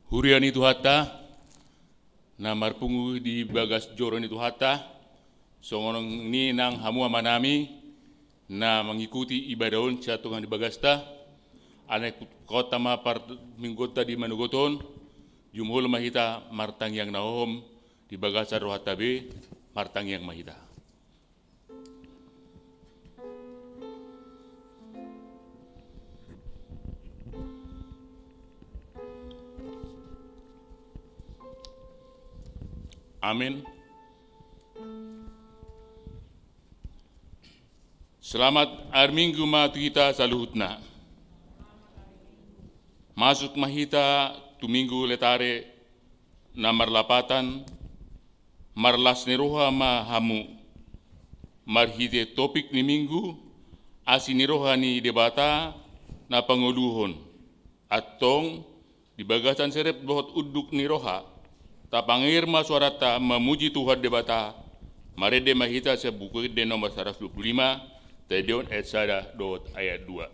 Hurian itu hatta, na marpungu di bagas joron itu hatta, songonong ni nang hamu amanami, na mengikuti ibadahon sa tungan di bagasta, anak kota ma part minggota di manugoton, jumhul mahita martang yang naom di bagasa rohatabe, martang yang mahita. Amin. Selamat hari Minggu matu kita saluhutna. Masuk mahita tu minggu letare namar lapatan marlas niroha ma hamu. Marhite topik ni minggu asi niroha ni debata na panguluhon. Atong di bagasan serep bohot uduk niroha. Tapangirma suarata memuji Tuhan debata marede mahita sebuku de nomor 125 Tedeon Etsada ayat 2.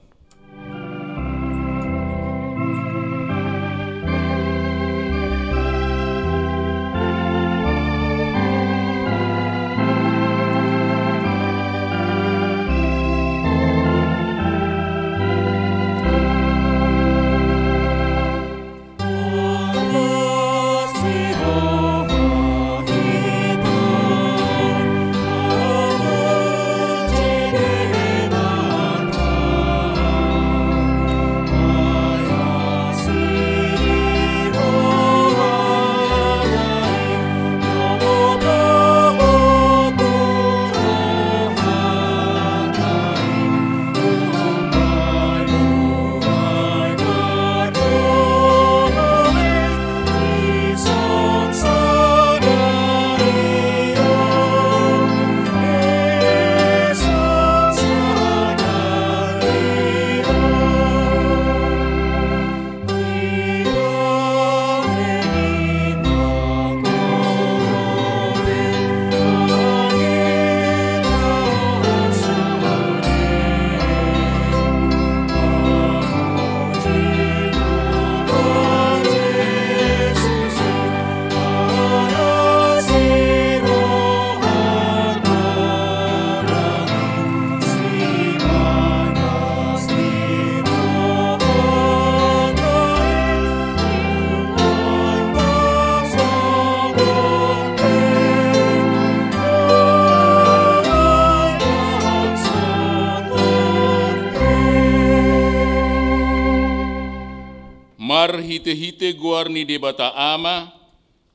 Hite-hite guarni debata ama,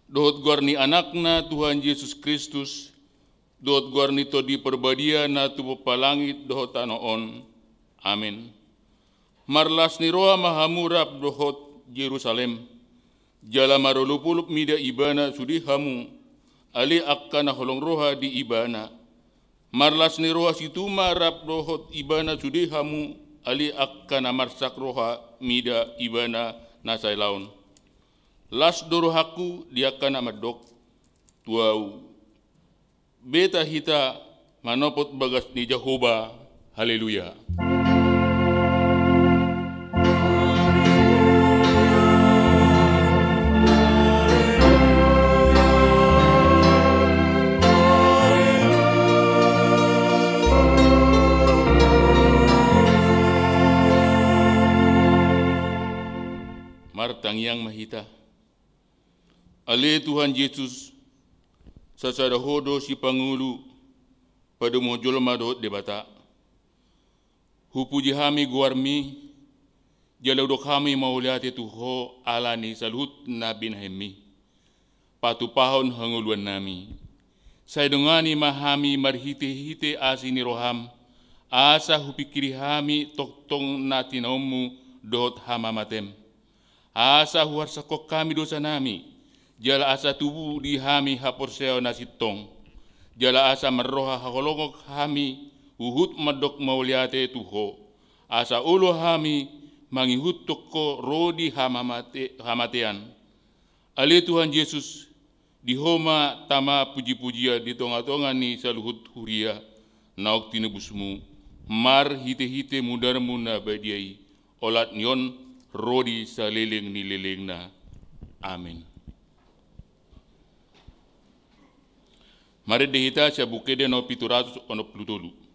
dohot guarni anakna Tuhan Yesus Kristus, dohot guarni to di perbadia na tubuh palangit dohot anoon. Amin. Marlas ni roa mahamurap dohot Yerusalem, jala marolupulup mida ibana sudi hamu, ali akkana holong roha di ibana. Marlas ni roha situma rap dohot ibana sudi hamu, ali akkana marsak roha mida ibana nasai laun. Las dorohaku dia kana madok tuau. Beta hita manopot bagas ni Jehovah. Haleluya. Martang yang mahita. Ale Tuhan Yesus sasada hodo si pangulu pada mojol madot debata. Hupuji hami guarmi jala dok hami mauliate tuho alani salut na binhemi. Patu pahon hanguluan nami. Saya dengani mahami marhite-hite asini roham. Asa hupikiri hami toktong natinomu dot hamamatem. Asa huar sakok kami dosa nami, jala asa tubuh di hami haporseo nasitong, jala asa meroha hakolongok hami, uhut madok mauliate tuho, asa ulo hami mangihut toko rodi hamatean. Ale Tuhan Yesus, di homa tama puji-pujia di tonga-tonga ni saluhut huria, naok tinebusmu, mar hite-hite mudarmu na badiai, olat nyon rodi sa leleng ni leleng na. Amin. Mari dihita sa bukede no 760.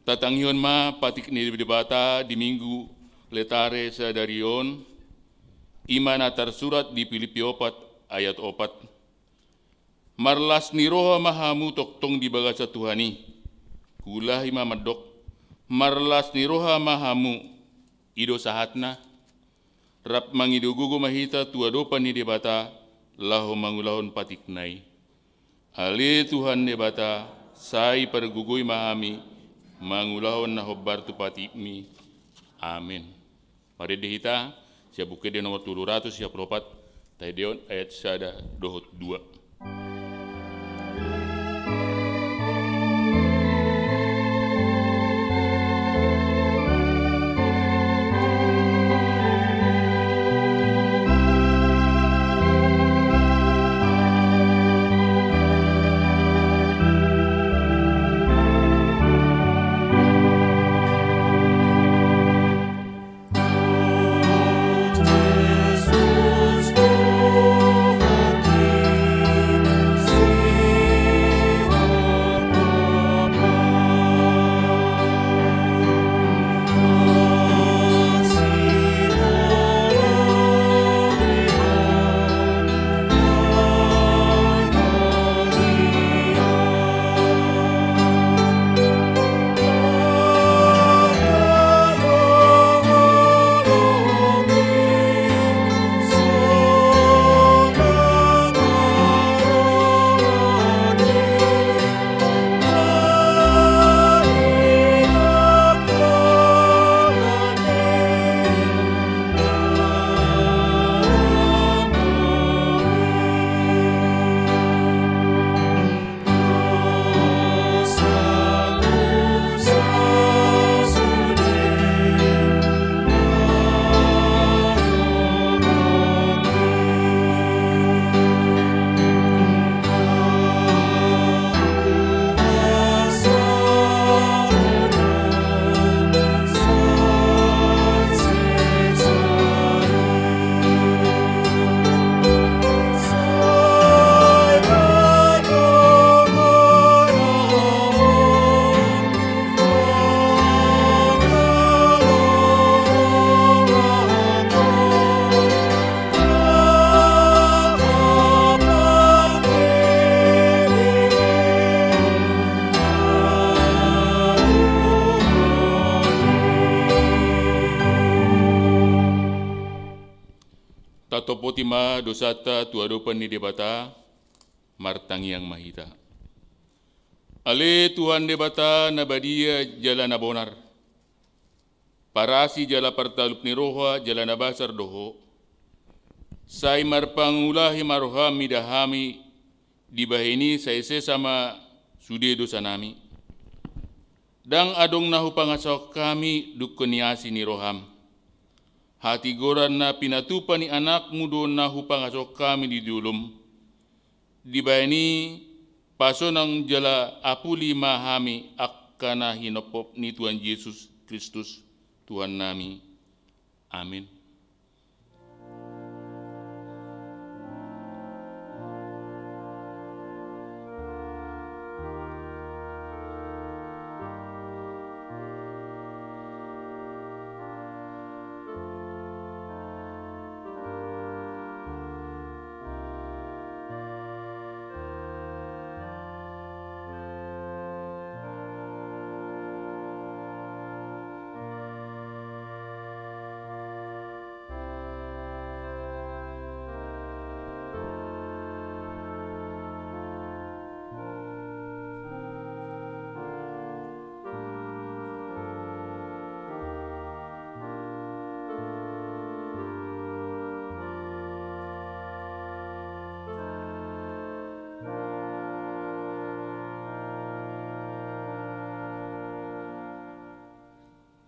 Tatangyon ma patik ni debata di minggu letare sa darion iman atar surat di Filipi 4 ayat 4. Marlas ni roha mahamu toktong di baga sa Tuhani kulahi mamadok marlas ni roha mahamu ido sahatna rap mangidugugo mahita tuadopan ni debata laho mangulahon patik nai ale Tuhan debata sai pergugui mahami mangulahon na hobbar tu patimi. Amin. Mari dihita siya bukede nomor 764 taydeon ayat sada dohot 2. Topotima dosata tuadopan ni debata martangiang mahita. Ale Tuhan debata nabadia jala nabonar. Parasi jala partalup ni roha jala nabasar doho. Sai marpangulahi marohami dahami dibahini saise sama sude dosa nami. Dang adong nahu pangasok kami dukuniasi ni roham. Hati goran na pinatupa ni anak mudo na hupangasok kami di dulum. Di bayani paso ng jala apuli mahami akana hinopop ni Tuhan Yesus Kristus Tuhan nami. Amin.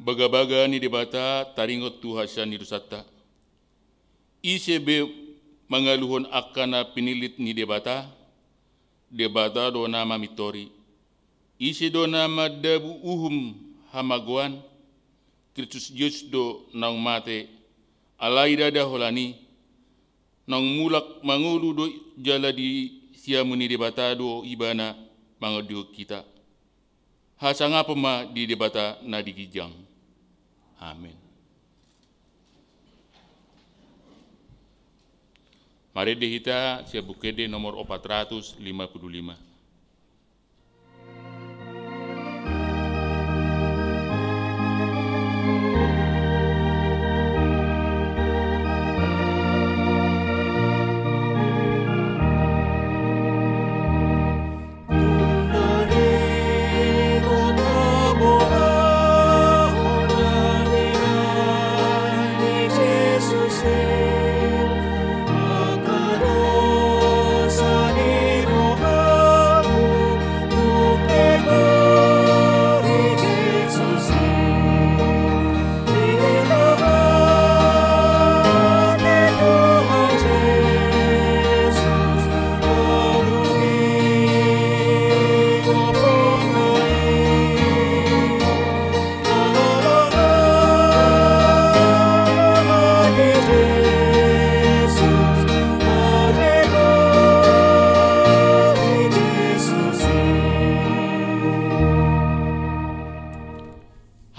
baga-baga ni debata taringot tu hasan ni dusata. Isebe mangaluhon akana pinilit ni debata do nama mitori. Ise do nama dabu uhum hamaguan, Kristus Yesus do nang mate, alaida da holani, nang mulak mangulu do jala di siamuni debata do ibana mangadio kita. Hasanga pema di debata na digijang. Amin. Mari dihita sia bukede nomor 455.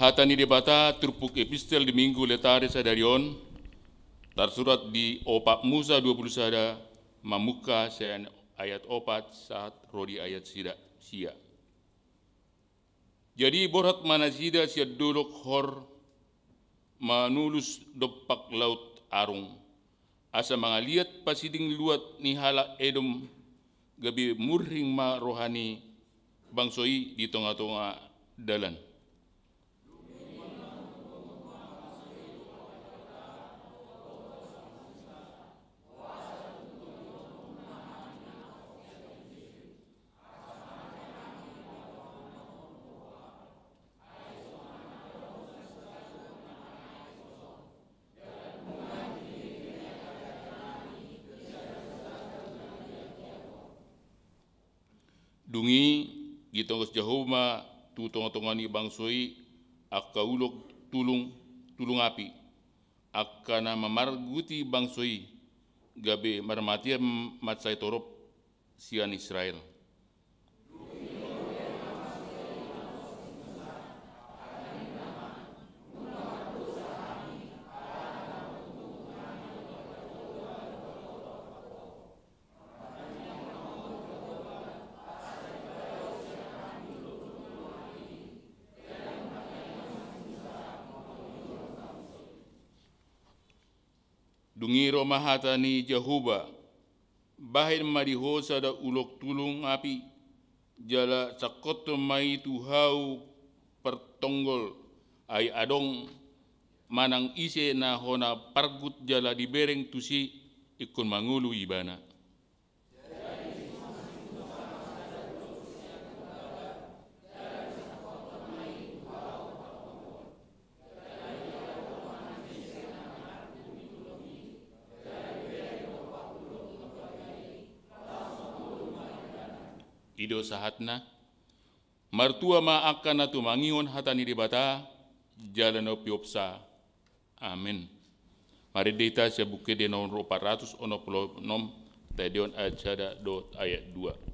Hatani debata terpuk epistel di minggu letare sadarion tersurat di opat Musa 20 sada mamuka sen ayat opat saat rodi ayat sia. Jadi borat mana sida sia dolok hor manulus dopak laut arung asa mangaliat pasiding luat ni hala edom gabi murring ma rohani bangsoi di tonga-tonga dalan. Dungi gitongos Jahoma tu tonga-tongani bangsoi akka ulok tulung api akkana mamarguti bangsoi gabe marmatia matsai torop sian Israel. Dungi romahata ni Jehuba, bahin marihosa da ulok tulung api, jala sakoto mai tuhau pertonggol, ay adong manang ise na hona pargut jala dibereng tusi ikun mangulu ibana. Ido sahatna martua ma akan natu mangion hatani debata jalan opiopsa. Amin. Mari dita saya buke de nomor 466 tadion ajada dot ayat 2.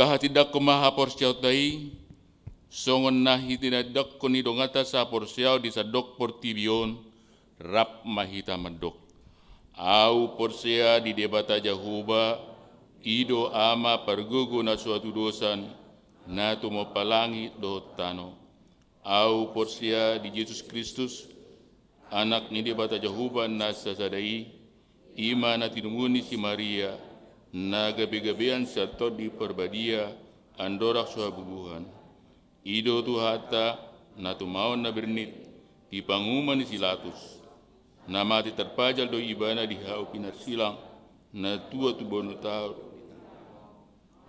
Kahatidak ko maha porsiyaw tay, songon nahi tinadak ko ni dongata sa porsiyaw di sa dok portibion, rap mahita madok. Au porsia di debata Jahuba, ido ama pergugo na suatu dosan, na tumopalangi do tano. Au porsia di Yesus Kristus, anak ni debata Jahuba na sasadai, ima na tinumuni si Maria, na gabi-gabian sa di perbadia, andorak suhabubuhan. Ido tu hata na tumaon na bernit, di panguman ni silatus, na mati terpajal do ibana di hau pinarsilang, na tua tu bono tau,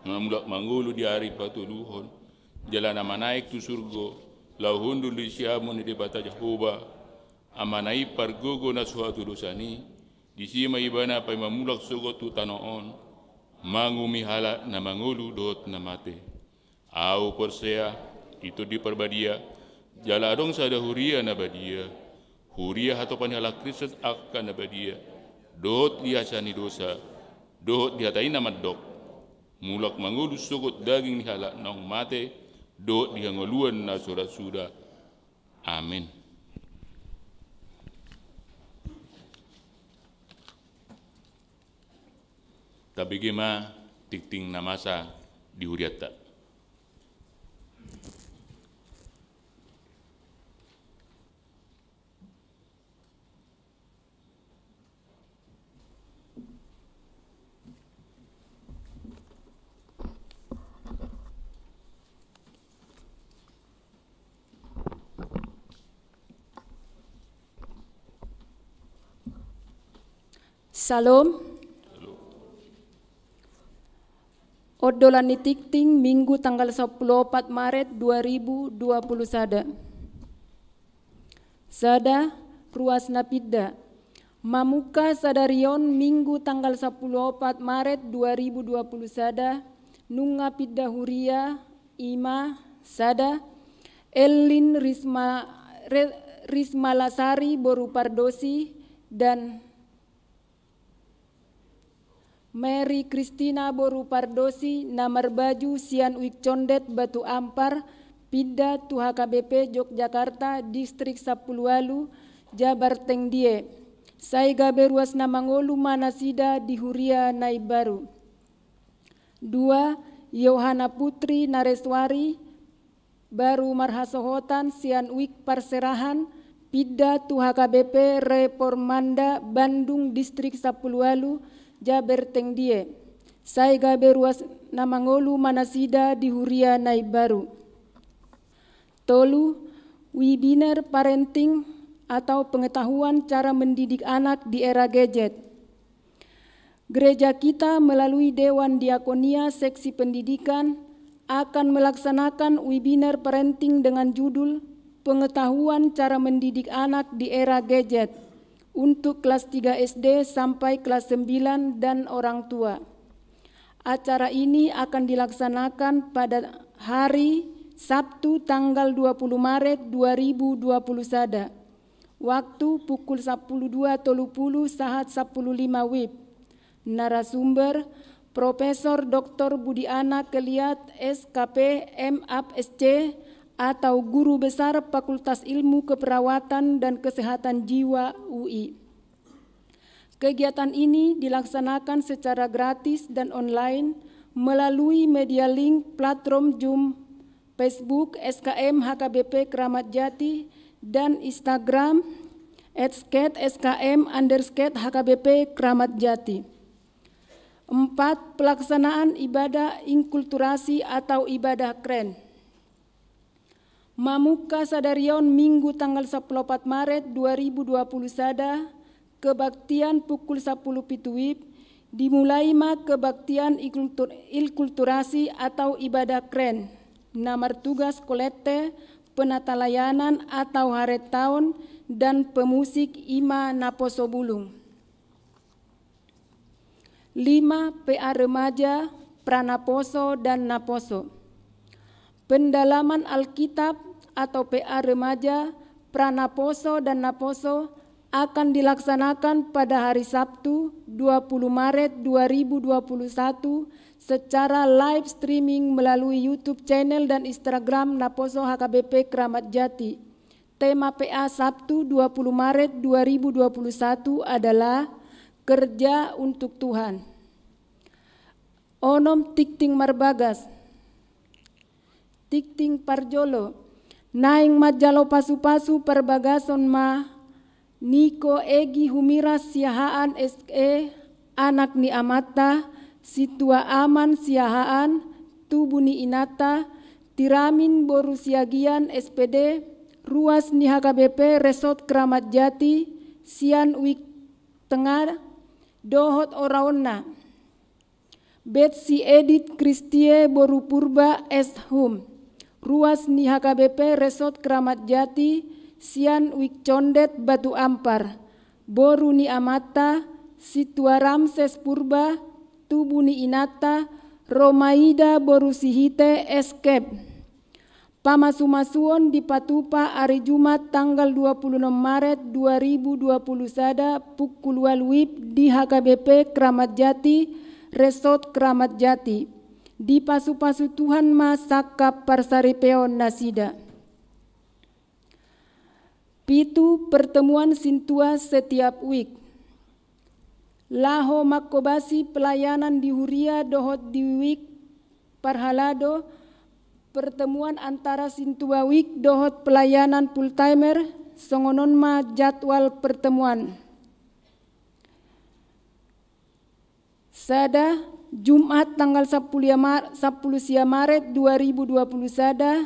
na mulak manggulu di hari patuluhon, jalan amanaik tu surgo, lauhundu di siamun di debata Jahoba, amanai pargogo na suatu dosani, di sima ibana pai mamulak sogo tu tanoon, mangumi hala na mangulu dot na mate. Au porsea itu di perbadia, jaladong sada huria na badia, huria hatopan hala Kristus akan na badia, dot liasani dosa, dot dihatai na madok, mulak mangulu sogot daging ni hala naung mate, dot dihangoluan na suda. Amin. Tapi gima tikting namasa di huriata. Salam. Odolan nitikting Minggu tanggal 14 Maret 2021. Sada ruas napida. Mamuka sadarion Minggu tanggal 14 Maret 2021 nunga pidda huria ima sada Elin Risma Lasari Boru Pardosi dan Mary Christina Boru Pardosi Namar Baju Sian Uik Condet Batu Ampar Pidda tu HKBP Yogyakarta Distrik Sapulualu Jabar Tengdie Saiga Beruas Namangolu Manasida di Huria Naibaru. 2. Yohana Putri Nareswari Baru Marhasohotan Sian Uik Parserahan Pidda tu HKBP Reformanda Bandung Distrik Sapulualu Jabar Tengdie, Saiga Beruas Namangolu Manasida di Huria Naibaru. Tolu, webinar parenting atau pengetahuan cara mendidik anak di era gadget. Gereja kita melalui Dewan Diakonia Seksi Pendidikan akan melaksanakan webinar parenting dengan judul Pengetahuan Cara Mendidik Anak di Era Gadget untuk kelas 3 SD sampai kelas 9 dan orang tua. Acara ini akan dilaksanakan pada hari Sabtu tanggal 20 Maret 2021. Waktu pukul 12.30 saat 15 WIB. Narasumber Profesor Dr. Budiana Keliat SKP MAPSC atau Guru Besar Fakultas Ilmu Keperawatan dan Kesehatan Jiwa UI. Kegiatan ini dilaksanakan secara gratis dan online melalui media link platform Zoom, Facebook SKM HKBP Kramat Jati dan Instagram @skate_skm_HKBP Kramat Jati. 4. Pelaksanaan ibadah inkulturasi atau ibadah keren. Mamuka sadarion Minggu tanggal 14 Maret 2021 kebaktian pukul 10 WIB dimulai kebaktian inkulturasi atau ibadah keren. Namar tugas kolete, penata layanan atau haret tahun dan pemusik Ima Naposo Bulung. 5. PA Remaja, Pranaposo dan Naposo. Pendalaman Alkitab atau PA Remaja, Pranaposo dan Naposo akan dilaksanakan pada hari Sabtu 20 Maret 2021 secara live streaming melalui YouTube channel dan Instagram Naposo HKBP Kramat Jati. Tema PA Sabtu 20 Maret 2021 adalah Kerja untuk Tuhan. Onom tikting marbagas, tikting parjolo, naing majalo pasu-pasu perbagason ma, Niko Egi Humiras siahaan SE, anak ni Amata, situa aman siahaan, tubuh ni Inata, tiramin boru siagian SPD, ruas ni HKBP Resort Kramat Jati, sian wik tengah, dohot oraonna. Betsy Edith Kristie boru purba S.Hum, ruas ni HKBP Resort Kramat Jati, sian wik condet Batu Ampar, boru ni Amata, situa Ramses Purba, tubuh ni Inata, Romaida boru sihite Escape. Pamasumasuon di Patupa hari Jumat tanggal 26 Maret 2020 sada pukul 2 WIB di HKBP Kramat Jati, Resort Kramat Jati. Di pasu-pasu Tuhan Masaka Parsaripeon Nasida. Pitu pertemuan Sintua setiap week. Laho makobasi pelayanan di Huria dohot di week parhalado. Pertemuan antara Sintua week dohot pelayanan full timer. Songonon ma jadwal pertemuan. Sada Jumat tanggal 10 Maret 2020 sada.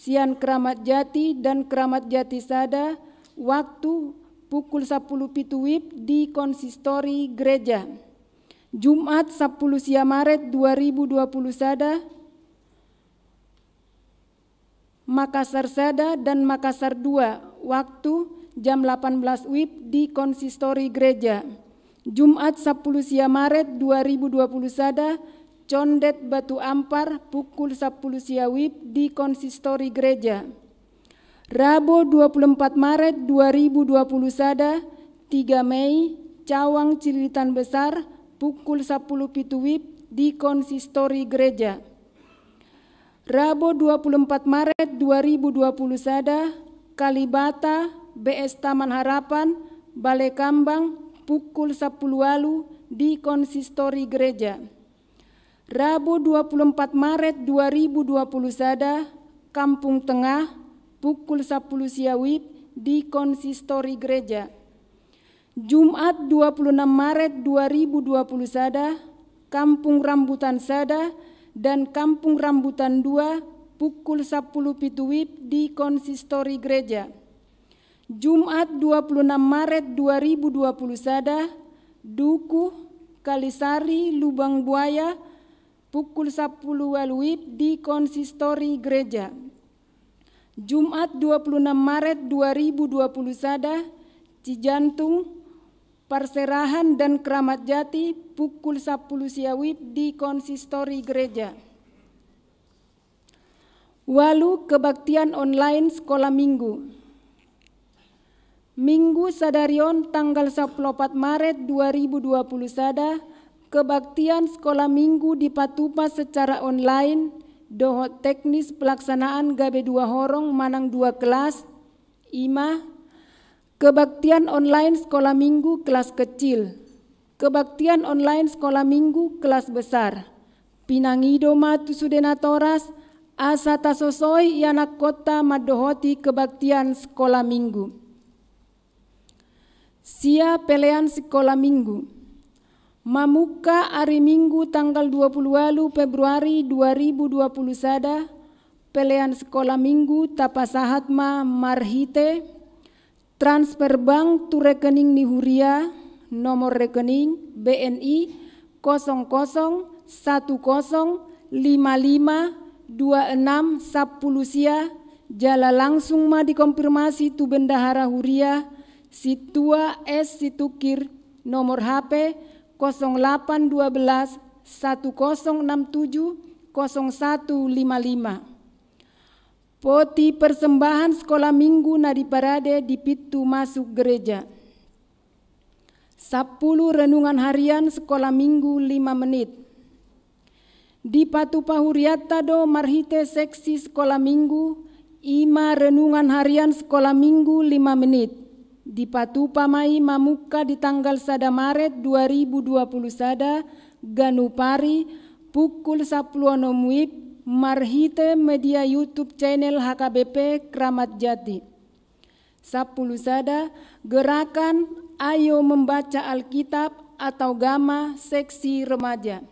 Sian Kramat Jati dan Kramat Jati sada, waktu pukul 10 pitu WIB di konsistori gereja. Jumat 10 Maret 2020 sada, Makassar sada dan Makassar 2, waktu jam 18 WIB di konsistori gereja. Jumat 10 Maret 2020 sada, Condet Batu Ampar pukul 10 WIB di konsistori gereja. Rabu 24 Maret 2020 sada, 3 Mei, Cawang Cililitan Besar pukul 10 pitu WIB di konsistori gereja. Rabu 24 Maret 2020 sada, Kalibata, BS Taman Harapan, Balai Kambang pukul 10 walu di konsistori gereja. Rabu 24 Maret 2020 sada, Kampung Tengah, pukul 10 WIB di konsistori gereja. Jumat 26 Maret 2020 sada, Kampung Rambutan sada dan Kampung Rambutan 2, pukul 10 pitu WIB di konsistori gereja. Jumat 26 Maret 2020 sada, Dukuh, Kalisari, Lubang Buaya, pukul 10 WIB di konsistori gereja. Jumat 26 Maret 2020 sada, Cijantung, Perserahan dan Kramat Jati pukul 10 WIB di konsistori gereja. Walu kebaktian online sekolah minggu. Minggu sadarion tanggal 14 Maret 2020 sada, kebaktian sekolah minggu di Patupa secara online, dohot teknis pelaksanaan gabe 2 horong manang 2 kelas, ima, kebaktian online sekolah minggu kelas kecil, kebaktian online sekolah minggu kelas besar, pinangido matu sudenatoras, asa tasosoi yanak kota madohoti kebaktian sekolah minggu. Sia pelean sekolah minggu. Mamuka hari Minggu tanggal 20 Februari 2020 sada, pelean sekolah minggu tapasahatma marhite, transfer bank tu rekening ni Huria, nomor rekening BNI 0010552610 sia, jala langsung ma dikonfirmasi tu bendahara Huria, situa S Situkir, nomor HP 0812 1067 0155. Poti persembahan sekolah minggu nadi parade di pintu masuk gereja. 10 renungan harian sekolah minggu 5 menit. Di Patupa Huriata do marhite seksi sekolah minggu 5 renungan harian sekolah minggu 5 menit. Di Patupa mai mamuka di tanggal 1 Maret 2020 sada Ganupari pukul 10 WIB marhite media YouTube channel HKBP Kramat Jati. 10 sada gerakan Ayo Membaca Alkitab atau Gama seksi remaja.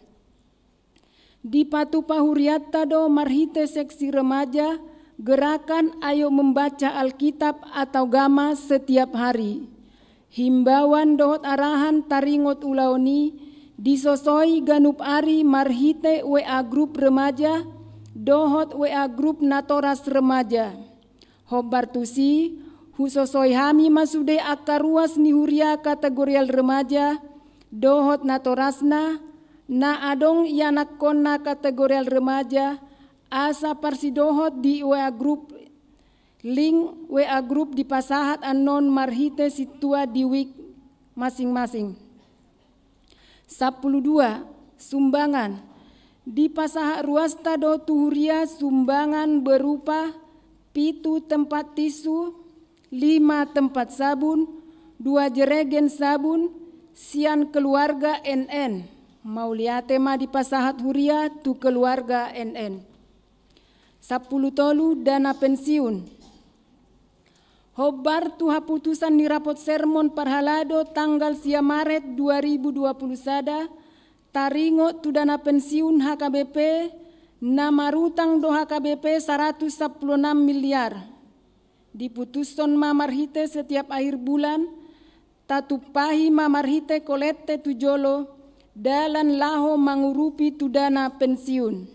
Di Patupa Huriata do marhite seksi remaja gerakan Ayo Membaca Alkitab atau Gama setiap hari. Himbauan dohot arahan taringot ulaoni disosoi Ganup Ari marhite WA grup remaja dohot WA grup Natoras remaja. Hobartusi husosoi hami masude akaruas ni huria kategorial remaja dohot Natorasna na adong yanak konna kategorial remaja asa parsidohot di WA grup link WA grup di pasahat anon marhite situa di week masing-masing. 12 sumbangan di pasahat ruasta do tuhuria sumbangan berupa 7 tempat tisu, 5 tempat sabun, 2 jeregen sabun, sian keluarga NN. Mauliate ma di pasahat huria tu keluarga NN. 10 tolu dana pensiun. Hobar tu haputusan ni rapot sermon parhalado tanggal 1 Maret 2020 sada taringo tu dana pensiun HKBP namarutang do HKBP 116 miliar. Diputuson mamarhite setiap akhir bulan tatupahi mamarhite kolete tujolo dalan laho mangurupi tu dana pensiun.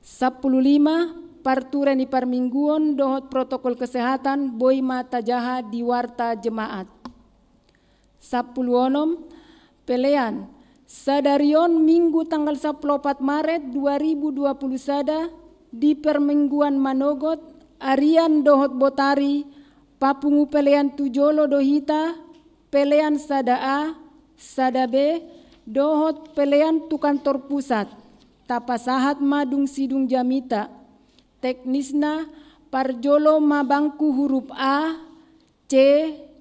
15 parturan di parmingguon dohot protokol kesehatan boi mata jaha di warta jemaat. 10 pelean sadarion minggu tanggal 14 Maret 2020 sada di permingguan Manogot Arian dohot Botari papungu pelean tujolo dohita pelean sada A sada B dohot pelean tu kantor pusat tapasahat madung sidung jamita teknisna parjolo mabangku huruf A, C,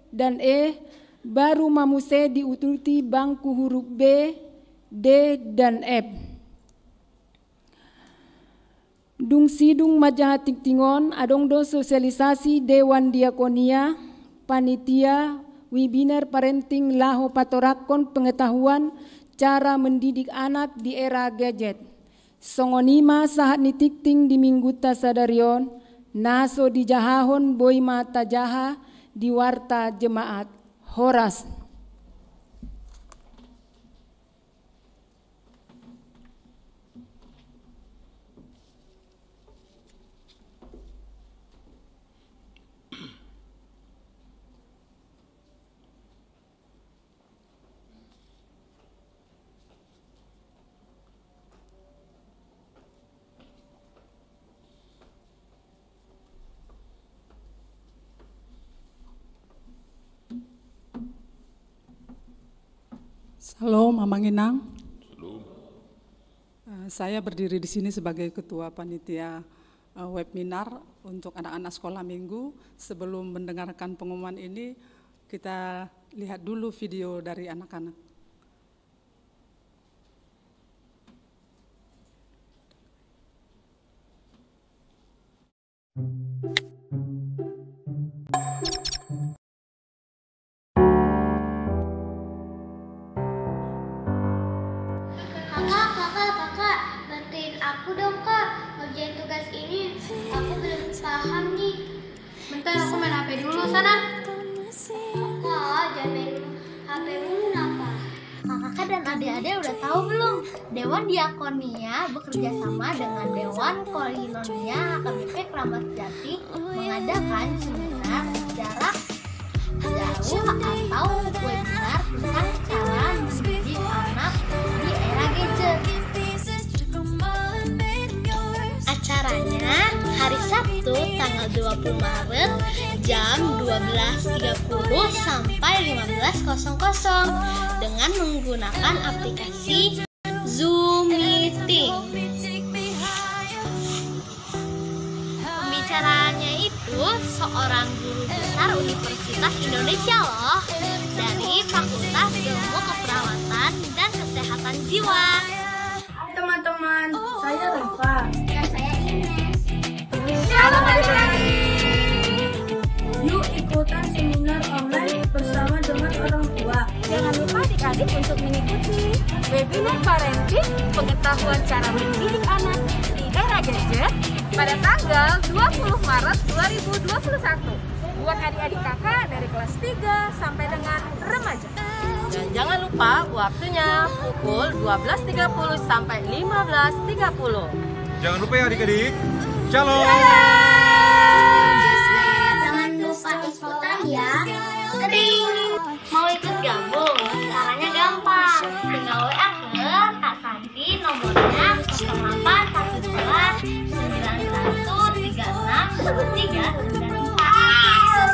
dan E baru mamuse diututi bangku huruf B, D, dan F. Dung sidung majahatik tingon adong do sosialisasi Dewan Diakonia, panitia, webinar parenting laho patorakon pengetahuan cara mendidik anak di era gadget. Songonima sahat nitikting di minggu tasadarion, naso di jahahon boi mata jaha di warta jemaat. Horas. Halo, Mamang Inang. Saya berdiri di sini sebagai ketua panitia webinar untuk anak-anak sekolah minggu. Sebelum mendengarkan pengumuman ini, kita lihat dulu video dari anak-anak. Kakak, bantuin aku dong kak, ngerjain tugas ini, aku belum paham nih. Bentar aku main HP dulu sana. Kak, jangan main HP-mu kenapa? Kakak dan adik-adik udah tahu belum? Dewan Diakonia bekerja sama dengan Dewan Koinonia HKBP Kramat Jati mengadakan seminar jarak jauh atau webinar tentang cara mendidik anak di era gadget. Acaranya hari Sabtu tanggal 20 Maret jam 12.30 sampai 15.00 dengan menggunakan aplikasi Zoom Meeting. Pembicaranya itu seorang guru besar Universitas Indonesia loh, dari Fakultas Ilmu Keperawatan dan Kesehatan Jiwa. Hai teman-teman, saya Rafa. Dan saya Ines. Shalom adik-adik. Yuk ikutan seminar online bersama dengan orang tua. Jangan lupa adik-adik untuk mengikuti webinar parenting pengetahuan cara mendidik anak di era gadget pada tanggal 20 Maret 2021 buat adik-adik kakak dari kelas 3 sampai dengan remaja. Dan jangan lupa waktunya pukul 12.30 sampai 15.30. Jangan lupa ya adik-adik. Shalom. Jangan lupa ikutan ya. Kering. Mau ikut gabung? Caranya gampang. Tinggal WA ke Kak Santi, nomornya 081291361394 atau bisa juga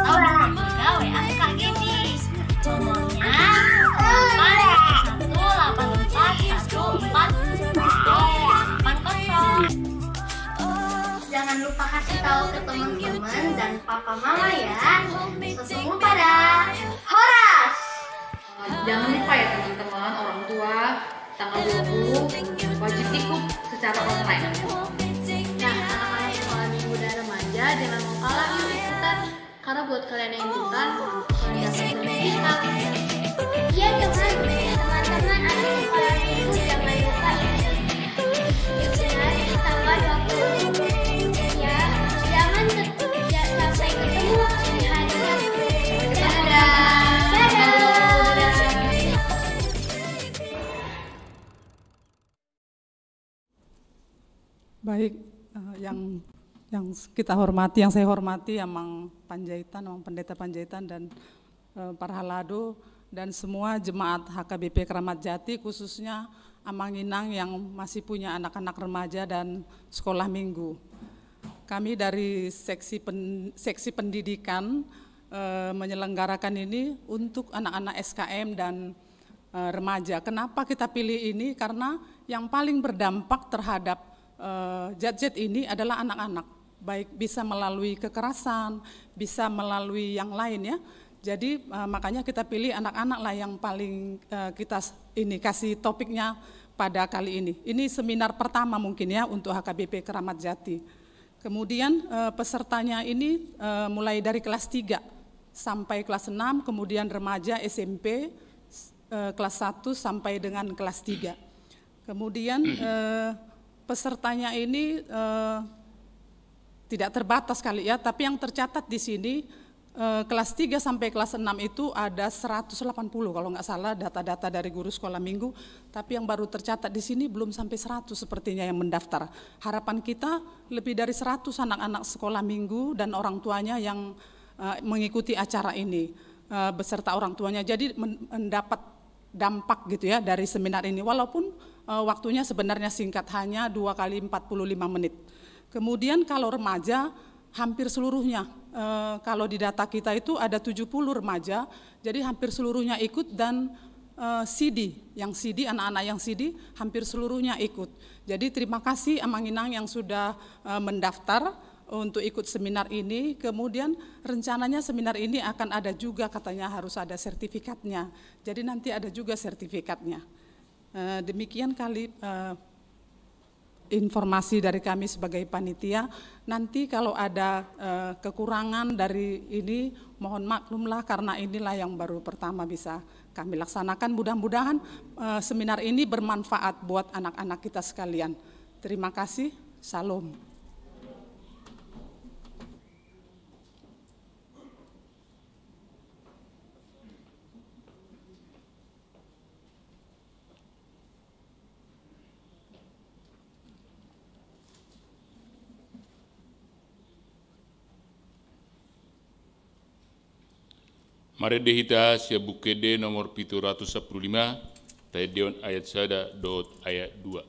WA ke Kak Gedi. Nomornya 08141480. Jangan lupa kasih tahu ke teman-teman dan papa mama ya. Sesungguh pada Horas. Jangan lupa ya teman-teman, orang tua tanggal 20 wajib ikut secara online. Nah, anak-anak sekolah minggu dan remaja jangan mau kalah yuk ikutan. Karena buat kalian yang ikutan, kalian dapat sertifikat. Iya teman-teman anak sekolah minggu jangan lupa ikutan tanggal 20 ya. Jangan sampai ketemu di hari Sabtu. Dadah. Baik, yang kita hormati, yang saya hormati, Amang Panjaitan, Amang Pendeta Panjaitan dan para halado dan semua jemaat HKBP Keramat Jati, khususnya Amang Inang yang masih punya anak-anak remaja dan sekolah minggu. Kami dari seksi pendidikan menyelenggarakan ini untuk anak-anak SKM dan remaja. Kenapa kita pilih ini? Karena yang paling berdampak terhadap zat-zat ini adalah anak-anak, baik bisa melalui kekerasan, bisa melalui yang lain ya. Jadi makanya kita pilih anak-anak lah yang paling kita ini kasih topiknya pada kali ini. Ini seminar pertama mungkin ya untuk HKBP Keramat Jati. Kemudian pesertanya ini mulai dari kelas 3 sampai kelas 6, kemudian remaja SMP kelas 1 sampai dengan kelas 3. Kemudian pesertanya ini tidak terbatas kali ya, tapi yang tercatat di sini kelas 3 sampai kelas 6 itu ada 180 kalau nggak salah data-data dari guru sekolah minggu, tapi yang baru tercatat di sini belum sampai 100 sepertinya yang mendaftar. Harapan kita lebih dari 100 anak-anak sekolah minggu dan orang tuanya yang mengikuti acara ini beserta orang tuanya, jadi mendapat dampak gitu ya dari seminar ini, walaupun waktunya sebenarnya singkat, hanya 2 kali 45 menit. Kemudian kalau remaja hampir seluruhnya, kalau di data kita itu ada 70 remaja, jadi hampir seluruhnya ikut, dan CD, anak-anak yang CD hampir seluruhnya ikut. Jadi terima kasih Amang Inang yang sudah mendaftar untuk ikut seminar ini. Kemudian rencananya seminar ini akan ada juga, katanya harus ada sertifikatnya, jadi nanti ada juga sertifikatnya. Demikian kali informasi dari kami sebagai panitia. Nanti kalau ada kekurangan dari ini, mohon maklumlah karena inilah yang baru pertama bisa kami laksanakan. Mudah-mudahan seminar ini bermanfaat buat anak-anak kita sekalian. Terima kasih, salam. Mari dihita sia bukede nomor 715, Dewan ayat 1 dot ayat 2.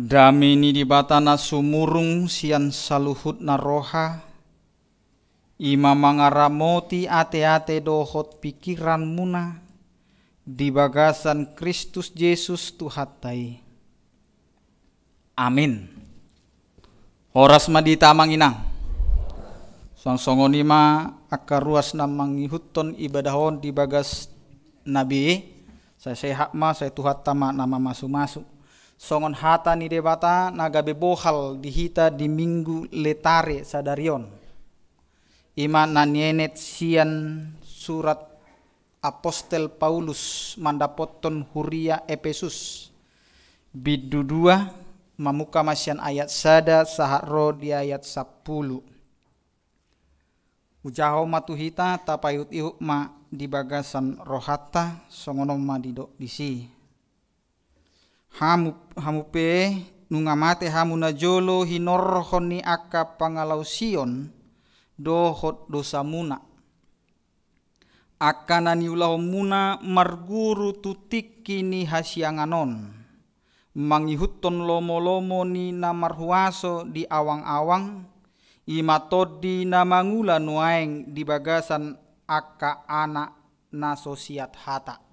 Damini di batana sumurung sian saluhut na roha, ima mangaramoti ate-ate dohot pikiran muna, di bagasan Kristus Yesus Tuhatai. Amin. Horas madita manginang. Songsongoni ma akaruas na mangihuton ibadahon di bagas nabi. Saya sehat ma, saya tuhat tama nama masu-masu. Songon hata ni debata nagabe bohal dihita di minggu letare sadarion. Ima nanienet sian surat Apostel Paulus mandapoton huria Efesus. Bidu 2 mamuka masyan ayat sada saharo di ayat 10. Ujaho matuhita tapayut ihuk ma di bagasan rohata songonom ma didok disi. Hamupe nungamate hamuna jolo hinorhoni aka pangalausion dohot dosa muna. Akanani ulah muna marguru tutik kini hasianganon. Mangihuton lomo-lomo ni namarhuaso di awang-awang. Imatodi namangula nuaeng di bagasan aka anak nasosiat hata.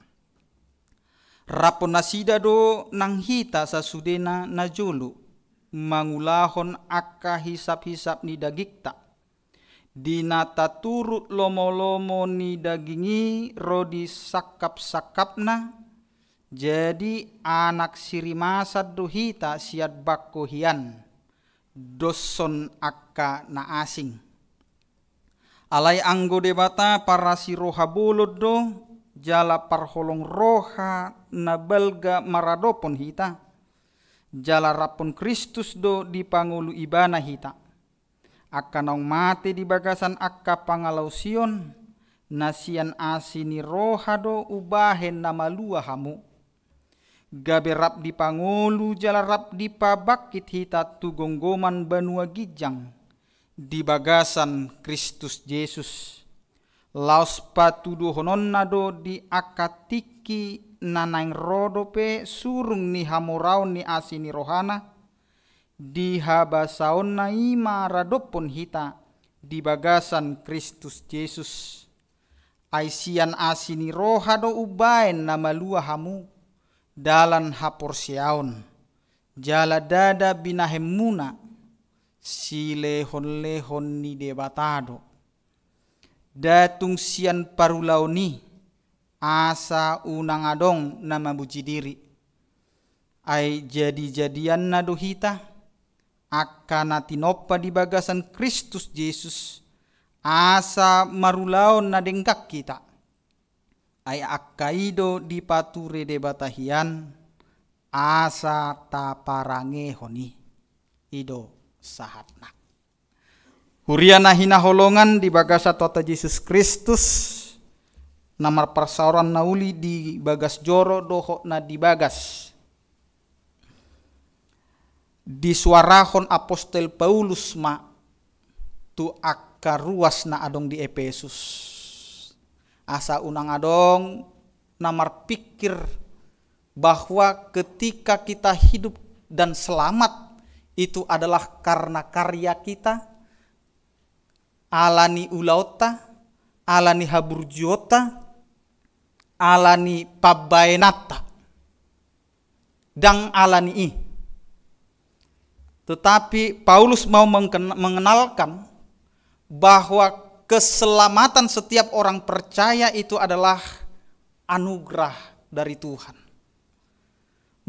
Rapon nasida do nang hita sa sudena na julu, mangulahon aka hisap-hisap ni dagikta. Dinata turut lomo-lomo ni dagingi rodi sakap-sakapna, jadi anak sirimasad do hita siat bakko hian, doson aka na asing. Alay anggo debata para si roha bolod do, jala parholong roha na belga maradopon hita. Jala rapon Kristus do di pangulu ibana hita. Akanong mate di bagasan akka pangalausion. Nasian asini roha do ubahen na malua hamu. Gabe rap di pangulu jala rap di pabakit hita tugonggoman banua gijang. Di bagasan Kristus Yesus. Laos patudo honon nado di akatiki nanaing rodope surung ni hamorau ni asini rohana di habasaon na ima radopon hita di bagasan Kristus Yesus. Aisian asini roha do ubaen na malua hamu dalan haporsiaon jala dada binahemuna si lehon-lehon ni debatado. Datung sian parulauni asa unang adong na mabuji diri. Ay jadi-jadian na dohita akana tinopa di bagasan Kristus Yesus asa marulaon na dengkak kita. Ay akaido di pature debatahian asa taparangehoni ido sahatna. Huriana hina holongan di bagasa tota Yesus Kristus namar persauran nauli di bagas joro doho na di bagas. Di suarahon Apostel Paulus ma tu akaruas na adong di Efesus. Asa unang adong namar pikir bahwa ketika kita hidup dan selamat itu adalah karena karya kita. Alani ulauta, alani haburjuota, alani pabaenata, dan alani i. Tetapi Paulus mau mengenalkan bahwa keselamatan setiap orang percaya itu adalah anugerah dari Tuhan.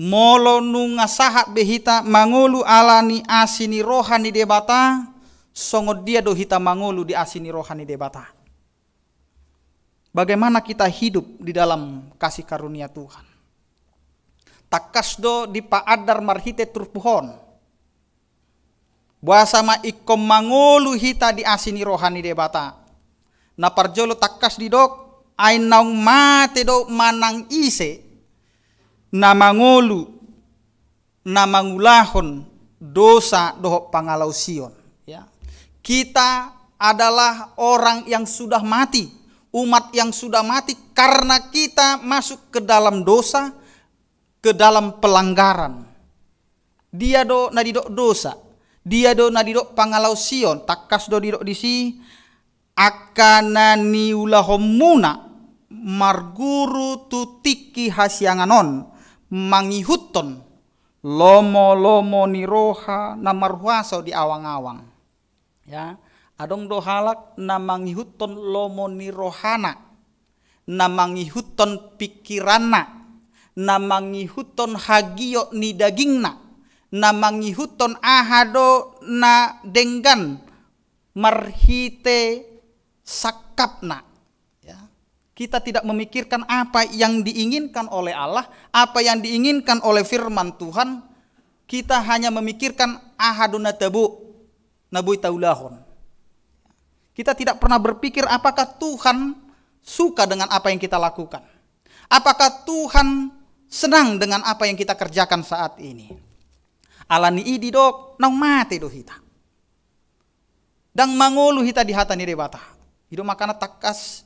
Molo nunga sahat behita mangulu alani asini rohani debata, songod dia do hita mangulu di asini rohani debata. Bagaimana kita hidup di dalam kasih karunia Tuhan. Takas do di paadar marhite turpuhon. Bahasa ma ikom mangulu hita di asini rohani debata. Na parjolo takas di dok ay naung mate do manang ise. Na mangulu na mangulahon dosa doh pangalausion. Ya. Kita adalah orang yang sudah mati, umat yang sudah mati karena kita masuk ke dalam dosa, ke dalam pelanggaran. dia do nadidok dosa, dia do nadidok pangalau sion, takas do didok disi akanani ulahomuna marguru tutiki hasianganon mangihuton lomo niroha namarhuaso di awang-awang. Ya, adong do halak namangihuton lomo nirohana, namangihuton pikirana, namangihuton hagio ni dagingna, namangihuton ahado na denggan marhite sakapna. Ya. Kita tidak memikirkan apa yang diinginkan oleh Allah, apa yang diinginkan oleh firman Tuhan. Kita hanya memikirkan ahaduna tabu nabui taulahon. Kita tidak pernah berpikir apakah Tuhan suka dengan apa yang kita lakukan. Apakah Tuhan senang dengan apa yang kita kerjakan saat ini. Alani idi dok nang mate do hita. Dang mangolu hita di hata ni debata. Hidup makana takas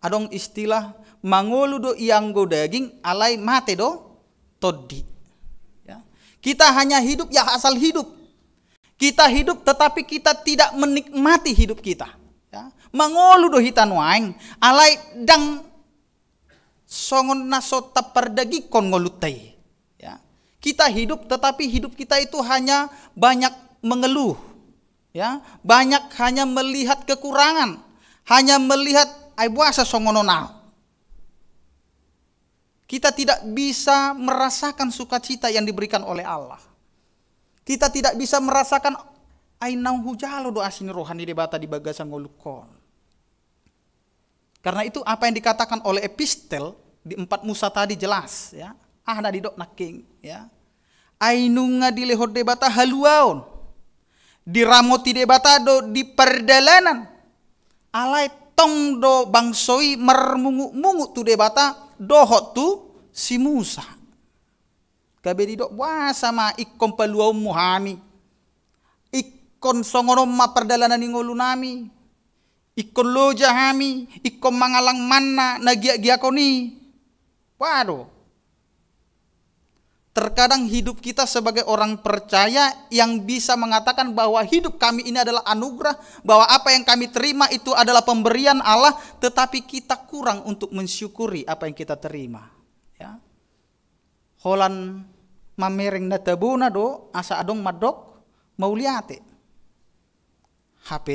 adong istilah mangolu do ianggo daging alai mate do todi. Ya. Kita hanya hidup ya asal hidup. Kita hidup tetapi kita tidak menikmati hidup kita. Ya. Mangolu do hita nuaing alai dang songon nasota perdagi kon ngolutai. Ya. Kita hidup tetapi hidup kita itu hanya banyak mengeluh. Ya, banyak hanya melihat kekurangan, hanya melihat aibuasa songononau. Kita tidak bisa merasakan sukacita yang diberikan oleh Allah. Kita tidak bisa merasakan ainau hujalo do asini rohani debata di bagasan ngolukon. Karena itu apa yang dikatakan oleh epistel di 4 Musa tadi jelas, ya. Ada di dok naking, ya. Ainunga di lehor debata haluaon. Diramoti debata do di perdalanan. Alai tong do bangsoi mermungu-mungu tu debata dohot tu si Musa. Kabe di dok wah sama ikon peluau muhami. Ikon songorom ma perdalanan ingolu nami. Ikon loja hami, ikon mangalang manna nagia-gia koni. Waduh. Terkadang hidup kita sebagai orang percaya yang bisa mengatakan bahwa hidup kami ini adalah anugerah, bahwa apa yang kami terima itu adalah pemberian Allah, tetapi kita kurang untuk mensyukuri apa yang kita terima. Ya. Holan mamereng na tabuna do asa adong madok mauliate. HP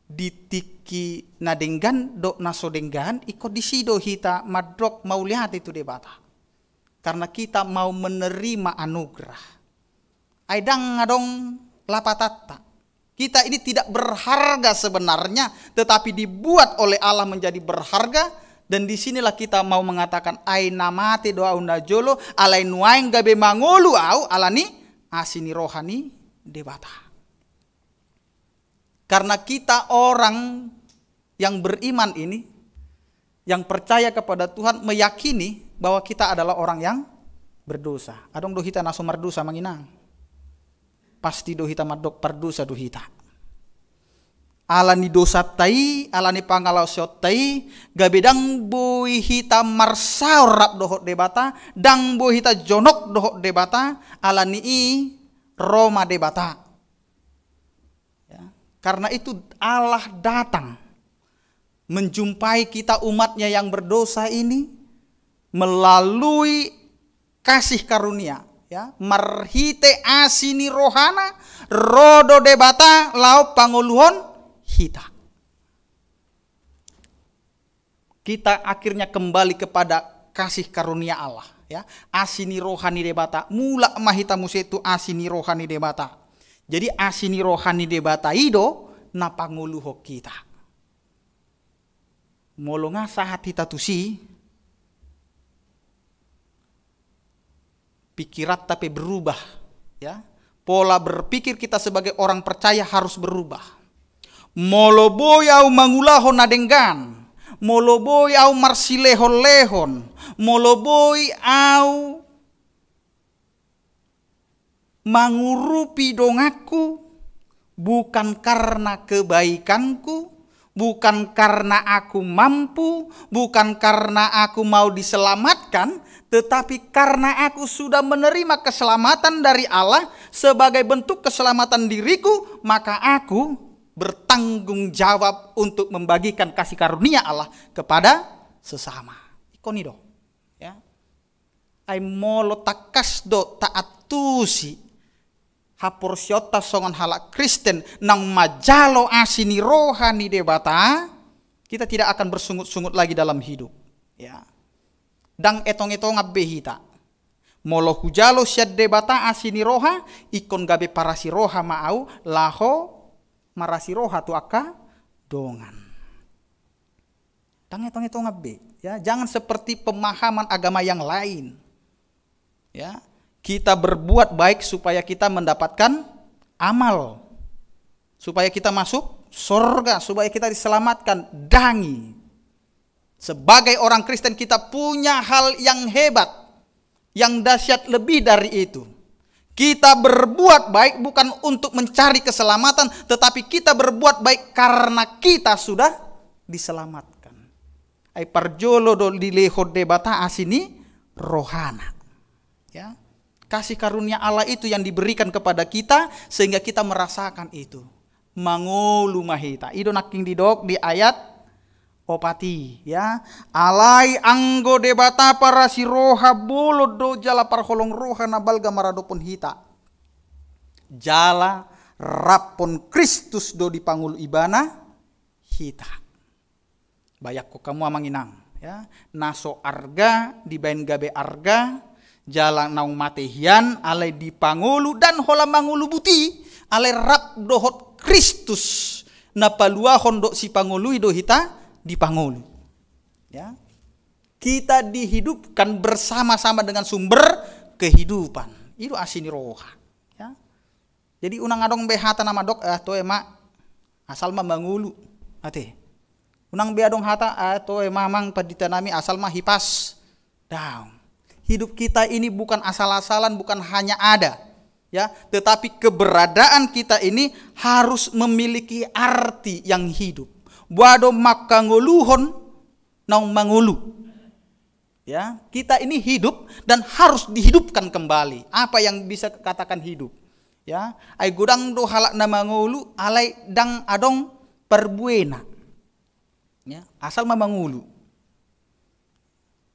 ditiki nadenggan do nasodenggan ikut disido hita madok mauliate itu debata. Karena kita mau menerima anugerah. Aidang ngadong lapatata. Kita ini tidak berharga sebenarnya, tetapi dibuat oleh Allah menjadi berharga. Dan disinilah kita mau mengatakan aina mate doa unda jolo alai nuaing gabe mangolu au alani asini rohani debata. Karena kita orang yang beriman ini, yang percaya kepada Tuhan, meyakini bahwa kita adalah orang yang berdosa. Adong dohita naso mardosa manginang. Pasti dohita madok perdosa dohita. Alani dosa tai, alani pangalau syot tai, gabedang boi hita marsaurap dohot debata, dang boi hita jonok dohot debata, alani i Roma debata. Ya. Karena itu Allah datang menjumpai kita umatnya yang berdosa ini melalui kasih karunia, ya, marhite asini rohana rodo debata lau panguluhon hita. Kita akhirnya kembali kepada kasih karunia Allah, ya. Asini rohani debata mula mahita musetu asini rohani debata. Jadi asini rohani debata ido na panguluho kita. Molonga sahat hita tusi pikirat tapi berubah, ya. Pola berpikir kita sebagai orang percaya harus berubah. Moloboy au mangulaho nadenggan, moloboy au marsilehon-lehon, moloboy au mangurupi dongaku bukan karena kebaikanku, bukan karena aku mampu, bukan karena aku mau diselamatkan, tetapi karena aku sudah menerima keselamatan dari Allah sebagai bentuk keselamatan diriku, maka aku bertanggung jawab untuk membagikan kasih karunia Allah kepada sesama. Ikonido, ya. Ai molo takas do taatusi haporsiota songon halak Kristen nang majalo asini rohani debata, kita tidak akan bersungut-sungut lagi dalam hidup, ya. Dang etong-etong abbe hita molo hujalo syad debata asini roha ikon gabe parasi roha maau laho marasi roha tu aka dongan. Dang etong-etong abbe, ya. Jangan seperti pemahaman agama yang lain, ya. Kita berbuat baik supaya kita mendapatkan amal, supaya kita masuk surga, supaya kita diselamatkan. Dangi, sebagai orang Kristen kita punya hal yang hebat, yang dahsyat lebih dari itu. Kita berbuat baik bukan untuk mencari keselamatan, tetapi kita berbuat baik karena kita sudah diselamatkan. Ai parjolo do dileho debata asini rohana, ya. Kasih karunia Allah itu yang diberikan kepada kita sehingga kita merasakan itu. Mangulu mahita. Ido naking didok di ayat opati, ya. Alai anggo debata para si roha bolo do jala parholong roha nabalga maradopon hita. Jala rapon Kristus do dipangul ibana hita. Bayak ko kamu amanginang, ya. Naso arga dibain gabe arga, jala naung matehian alai dipangulu dan hola mangulu buti alai rap dohot Kristus napaluahon do si pangului do hita dipangulu, ya. Kita dihidupkan bersama-sama dengan sumber kehidupan. Itu asini roha, ya. Jadi unang adong behata nama dok to emak asal mah mangulu ate. Unang be adong hata to emang paditanami asal mah hipas daun. Hidup kita ini bukan asal-asalan, bukan hanya ada, ya, tetapi keberadaan kita ini harus memiliki arti yang hidup. Buado makanguluhon naung mangulu, ya. Kita ini hidup dan harus dihidupkan kembali. Apa yang bisa katakan hidup, ya? Ai gudang do halak na mangulu alai dang adong perbuena, ya. Asal mah mangulu.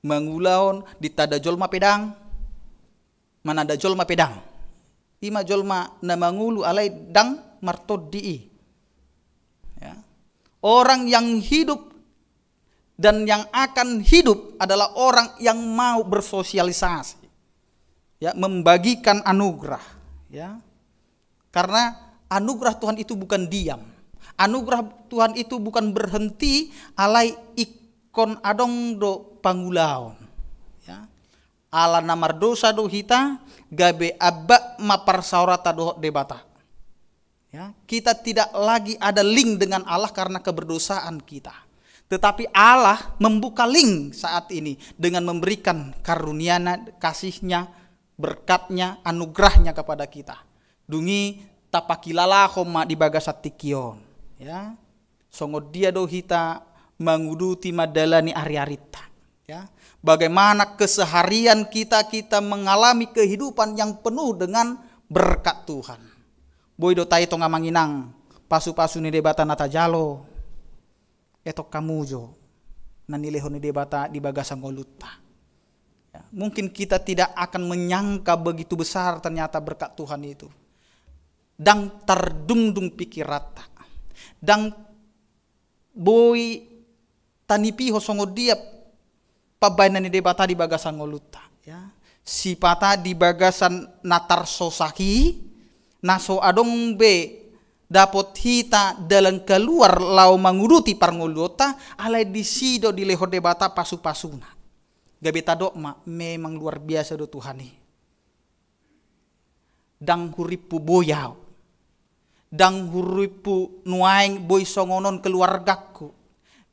Mangulaon ditada jolma pedang, mana ada jolma pedang. Ima jolma na mangulu alai dang martod dii, ya. Orang yang hidup dan yang akan hidup adalah orang yang mau bersosialisasi, ya, membagikan anugerah, ya. Karena anugerah Tuhan itu bukan diam. Anugerah Tuhan itu bukan berhenti alai ikon adong do pangulaon, ya. Ala namar dosa do hita gabe abba mapar saurata do debata, ya. Kita tidak lagi ada link dengan Allah karena keberdosaan kita, tetapi Allah membuka link saat ini dengan memberikan karunia-Nya, kasih-Nya, berkat-Nya, anugerah-Nya kepada kita. Dungi tapakilala homa di bagasatikion, ya. Songo dia do hita manguduti madalani ari-arita, ya. Bagaimana keseharian kita mengalami kehidupan yang penuh dengan berkat Tuhan. Boy do tai to ngamanginang pasu-pasu ni debata nata jalo etok kamujo nanileho ni debata di bagasa ngolutta, ya. Mungkin kita tidak akan menyangka begitu besar ternyata berkat Tuhan itu. Dang tardungdung pikirata, dang boy tanipi hosongo dia pabaina ni debata di bagasan ngoluta, ya. Sipata di bagasan natar sosaki naso adong be dapot hita dalam keluar lau manguruti parngolota alai disido di leho debata pasu-pasuna gabeta dokma memang luar biasa do Tuhani. Dang huripu boyau, dang huripu nuaing boy songonon keluargaku,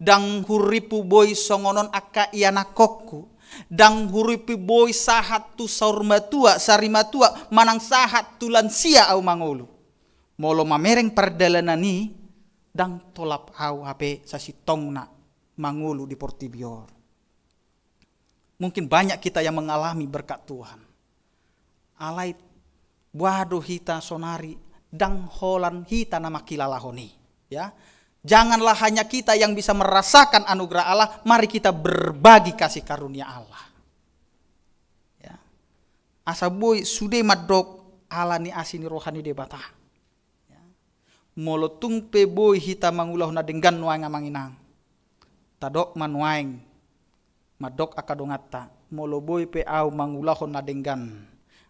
dang huripu boy songonon akka ianakokku, dang huripu boy sahat tu saur matua sari matua manang sahat tu lansia au mangolu. Molo mamereng perdalanani dang tolap au hape sasitong na mangulu di Portibior. Mungkin banyak kita yang mengalami berkat Tuhan. Alai waduh hita sonari dang holan hita nama kilalahoni, ya. Janganlah hanya kita yang bisa merasakan anugerah Allah, mari kita berbagi kasih karunia Allah. Ya. Asa boy sude madok alani asini rohani debata. Ya. Molotung pe boy hita mangulah na denggan nuang amanginang. Tadok manuang madok akadongata molo boy pe au mangulah na denggan.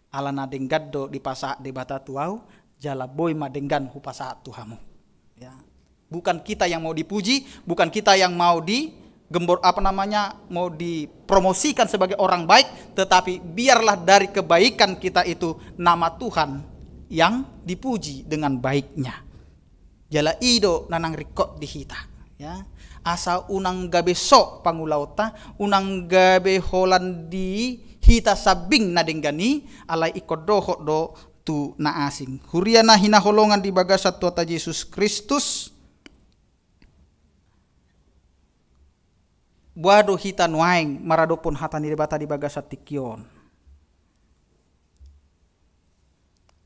Ala na denggaddo di pasa debata tuau jala boy madenggan hu pasa tuhamu. Ya. Bukan kita yang mau dipuji, bukan kita yang mau mau dipromosikan sebagai orang baik, tetapi biarlah dari kebaikan kita itu nama Tuhan yang dipuji dengan baiknya. Jala ido nanang rikot di hita, ya. Asa unang gabe sok pangulauta, unang gabe holandi hita sabing na denggani alai ikodoho do tu na asing. Huriana hina holongan di bagasat tuata Yesus Kristus. Buado hita nuaing maradopon hata niribata di bagasat tikion.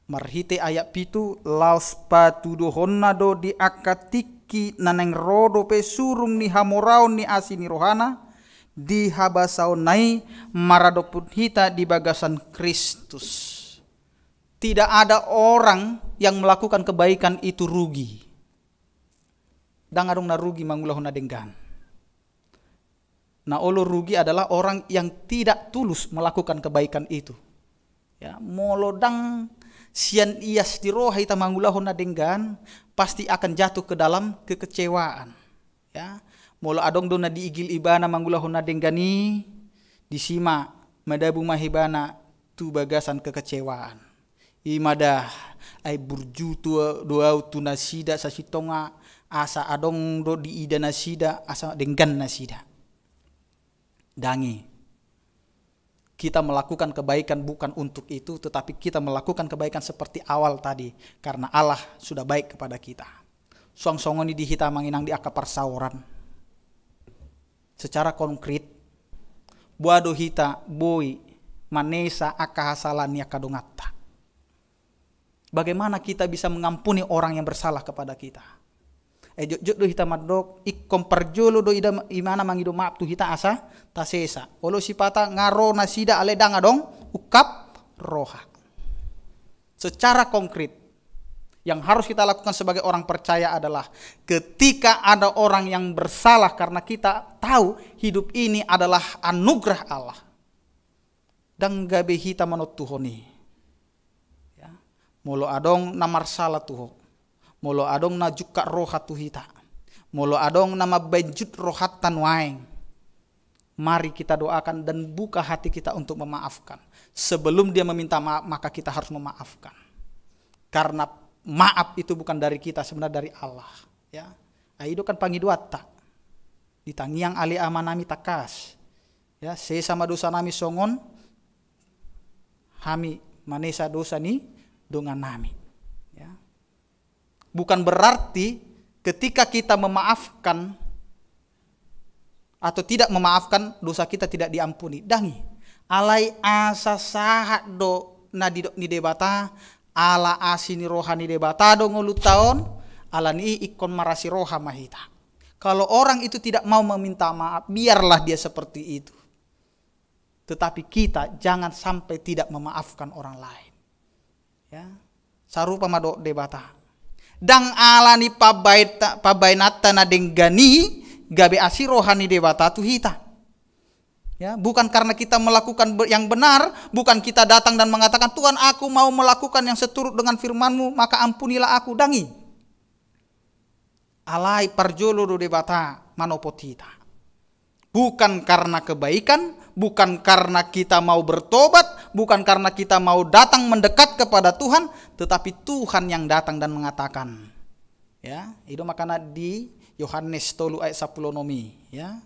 Marhite ayat pitu laos patudo honnado di akatiki naneng rodo pe surung ni hamoraun ni asini rohana di habasau nai maradopun hita di bagasan Kristus. Tidak ada orang yang melakukan kebaikan itu rugi. Dangarung na rugi mangulah na denggan. Nah, olo rugi adalah orang yang tidak tulus melakukan kebaikan itu. Ya, molodang sian ias di roha ita mangulahon na denggan pasti akan jatuh ke dalam kekecewaan. Ya, molo adong dona di igil ibana mangulahon na denggani disima madabu mahibana tu bagasan kekecewaan. Imadah ai burjutu doau tu nasida sasitonga asa adong do di ida nasida asa denggan nasida. Dangi, kita melakukan kebaikan bukan untuk itu, tetapi kita melakukan kebaikan seperti awal tadi, karena Allah sudah baik kepada kita. Song-songoni di hita manginang di akapar sauran. Secara konkret, buado hita boy manesa akahasalan ya kadongata. Bagaimana kita bisa mengampuni orang yang bersalah kepada kita? Jod do hita madok ikom perjolo do ida imana mangido maaf tu hita asa tasesa olo sipata ngaro nasida ale danga dong ukap roha. Secara konkret yang harus kita lakukan sebagai orang percaya adalah ketika ada orang yang bersalah karena kita tahu hidup ini adalah anugerah Allah dan gabe hita manot tuhoni ya molo adong namar salah tuho molo adong na juka roha tuhita. Molo adong nama benjut rohatan waeng. Mari kita doakan dan buka hati kita untuk memaafkan. Sebelum dia meminta maaf, maka kita harus memaafkan. Karena maaf itu bukan dari kita, sebenarnya dari Allah. Ya, aido kan pangiduata. Ditangiang ali amanami takas. Ya, sesama dosa nami songon. Hami manesa dosa ni dengan nami. Bukan berarti ketika kita memaafkan atau tidak memaafkan dosa kita tidak diampuni. Dangi alai asa sahat do nadi ni debata ala asini rohani debata do ngulu taon ala ni ikon marasi roha mahita. Kalau orang itu tidak mau meminta maaf, biarlah dia seperti itu. Tetapi kita jangan sampai tidak memaafkan orang lain. Ya, sarupa mado debata. Dang alani pabainata na denggani gabe asi rohani dewata tu hita. Ya, bukan karena kita melakukan yang benar, bukan kita datang dan mengatakan Tuhan aku mau melakukan yang seturut dengan firman-Mu, maka ampunilah aku. Dangi. Alai parjolo do dewata manopot hita. Bukan karena kebaikan, bukan karena kita mau bertobat, bukan karena kita mau datang mendekat kepada Tuhan, tetapi Tuhan yang datang dan mengatakan. Ya, itu makanya di Yohanes 3 ayat 10 nomi, ya.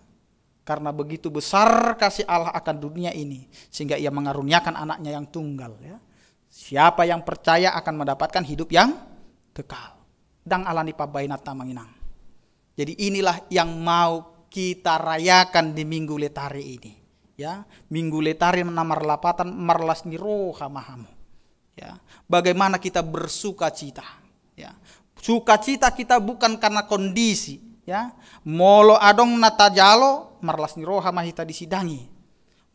Karena begitu besar kasih Allah akan dunia ini sehingga ia mengaruniakan anaknya yang tunggal, ya. Siapa yang percaya akan mendapatkan hidup yang kekal. Dang alani pabainat tamanginang. Jadi inilah yang mau kita rayakan di Minggu Letare ini. Ya, Minggu Letare nomor 8 marlas ni roha mahamu. Ya, bagaimana kita bersuka cita. Ya, sukacita kita bukan karena kondisi. Ya, molo adong natajalo marlas ni roha mahita disidangi.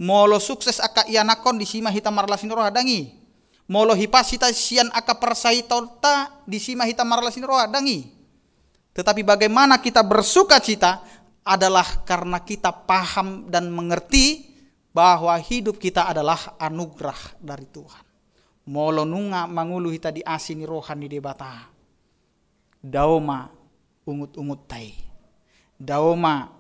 Molo sukses aka ianakon disima hita marlas ni roha dangi. Molo hipas hita sian aka persaitota disima hita marlas ni roha dangi. Tetapi bagaimana kita bersuka cita adalah karena kita paham dan mengerti bahwa hidup kita adalah anugerah dari Tuhan. Molo nunga mangulu hita di asini rohani debata. Daoma ungut-ungut tai. Daoma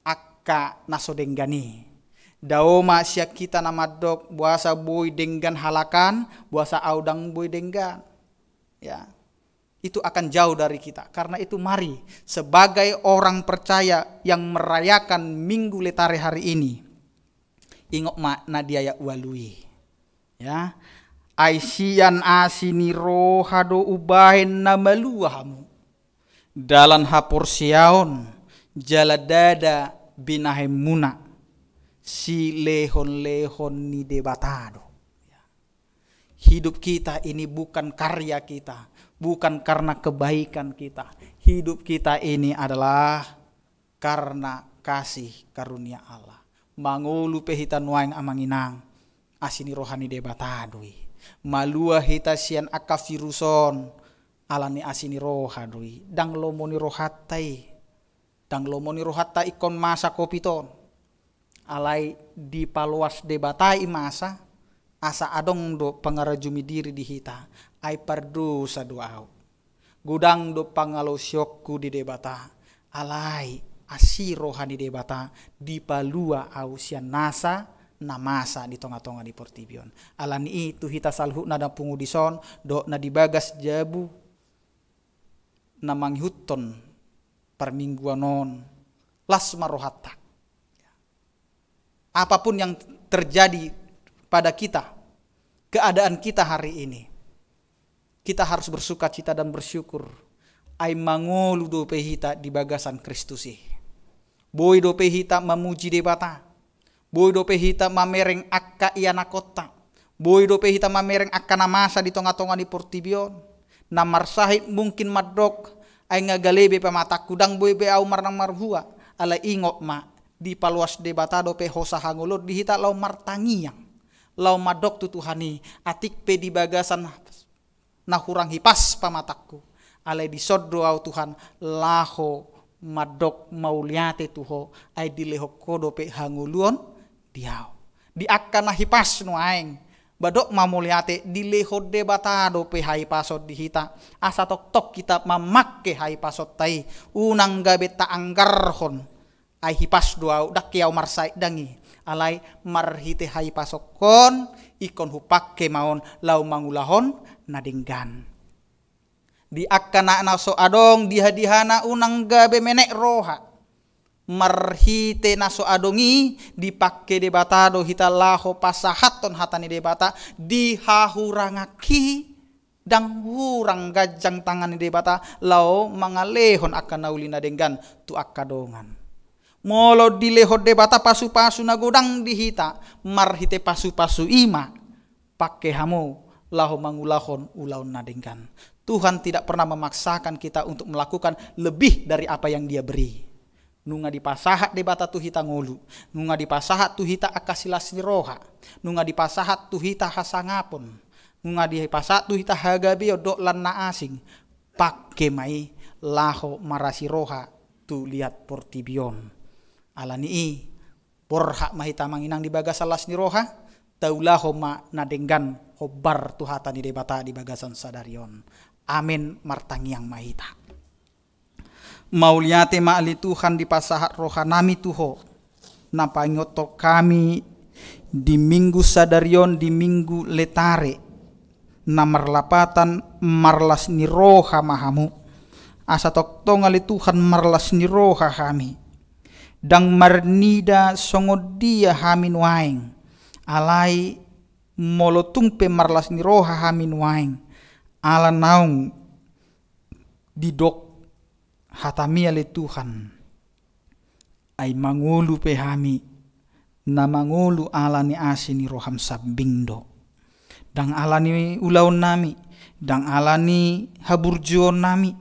akka nasodenggani. Daoma siak kita namadok buasa boy denggan halakan, buasa audang boy denggan. Ya. Itu akan jauh dari kita. Karena itu mari sebagai orang percaya yang merayakan Minggu Letare hari ini, ingok makna dia walui. Ya. Aisian asini rohado ubahin namaluahamu. Dalan hapur siaon jaladada binahemuna si lehon-lehon ni debatado. Hidup kita ini bukan karya kita, bukan karena kebaikan kita. Hidup kita ini adalah karena kasih karunia Allah. Mangulu pehita nuaing amanginang asini rohani debatadui. Malua hita sian aka viruson alani asini rohadui. Dang lomoni rohatai. Dang lomoni rohatai ikon masa kopiton. Alai di paluas debatai masa asa adong do pangarajumi diri di hita. Ai pardu sa doau. Gudang do pangalo syokku di debata. Alai asi rohani debata di palua au sian nasa namasa di tonga-tonga di Portibion. Alani itu hita salhu nada pungudison do na dibagas jabu na manghuton permingguanon las marohatta. Apapun yang terjadi pada kita, keadaan kita hari ini, kita harus bersuka cita dan bersyukur. Ai mangolu dope hita di bagasan Kristusi. Boy dope hita memuji debata. Boy dope hita mamereng akka iana kota. Boy dope hita mamereng akka namasa di tonga-tonga di Portibion. Namar sahid mungkin madok ai ngagalebe pamata kudang boy be au marnang marhua. Ala ingok ma di paluas debata dope hosa hangulur di hita lau martangiang. Lau madok tu Tuhani atik pe di bagasan nahurang hipas pamatakku. Alai di sodro au Tuhan laho madok mauliate tuho ai dileho kodo pe hanguluon diau. Di akana hipas nuaeng badok mamuliate dileho debata dope hai pasot di hita. Asa tok kita mamakke hai pasot tai unang gabe ta anggarhon ai hipas doau dakiau marsai dangi. Alai marhite hai pasokon ikon hupakke maon lau mangulahon nadinggan. Di akkana naso adong dihadihana unang gabe menek roha. Marhite naso adongi dipakke debatado hita laho pasahaton hatani debata dihahurangaki dang hurang gajang tangan debata lau mangalehon akan naulina denggan tu akadongan. Molo dileho debata pasu-pasu nagodang dihita marhite pasu-pasu ima pakai hamu laho mangulahon ulaun nadengkan. Tuhan tidak pernah memaksakan kita untuk melakukan lebih dari apa yang Dia beri. Nunga di pasahat debata tu hita ngolu, nunga di pasahat tu hita akasilas roha, nunga di pasahat tu hita hasangapon, nunga di pasahat tu hita hagabe dok lana asing pakai mai laho marasi roha tu lihat Portibion. Alani borhak mahita manginang di bagasan las ni roha taulah homa nadenggan hobar tuhata ni debata di bagasan sadarion. Amin martangiang mahita. Mauliate maali Tuhan di pasahat roha nami tuho napanyoto kami di Minggu sadarion di Minggu Letare namarlapatan marlas ni roha mahamu asa toktong ali Tuhan marlas ni roha kami. Dang marnida songodia hamin waing alai molotung pe marlas ni roha hamin waing ala naung didok hatami ale Tuhan ay mangulu pehami na mangulu alani asini roham sabingdo dang alani ulaon nami dang alani haburjuon nami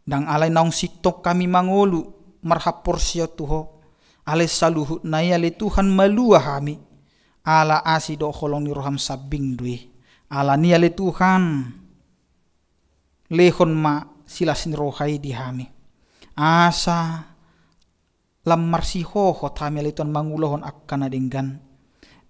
dang alai naung siktok kami mangulu marhapor sia tuho ale saluhut nai ale Tuhan malua hami ala asi do holong ni roham sabing dui ala ni ale Tuhan lehon ma silas ni rohai di hami asa lamar si hoho tami ale Tuhan mangulohon akkana denggan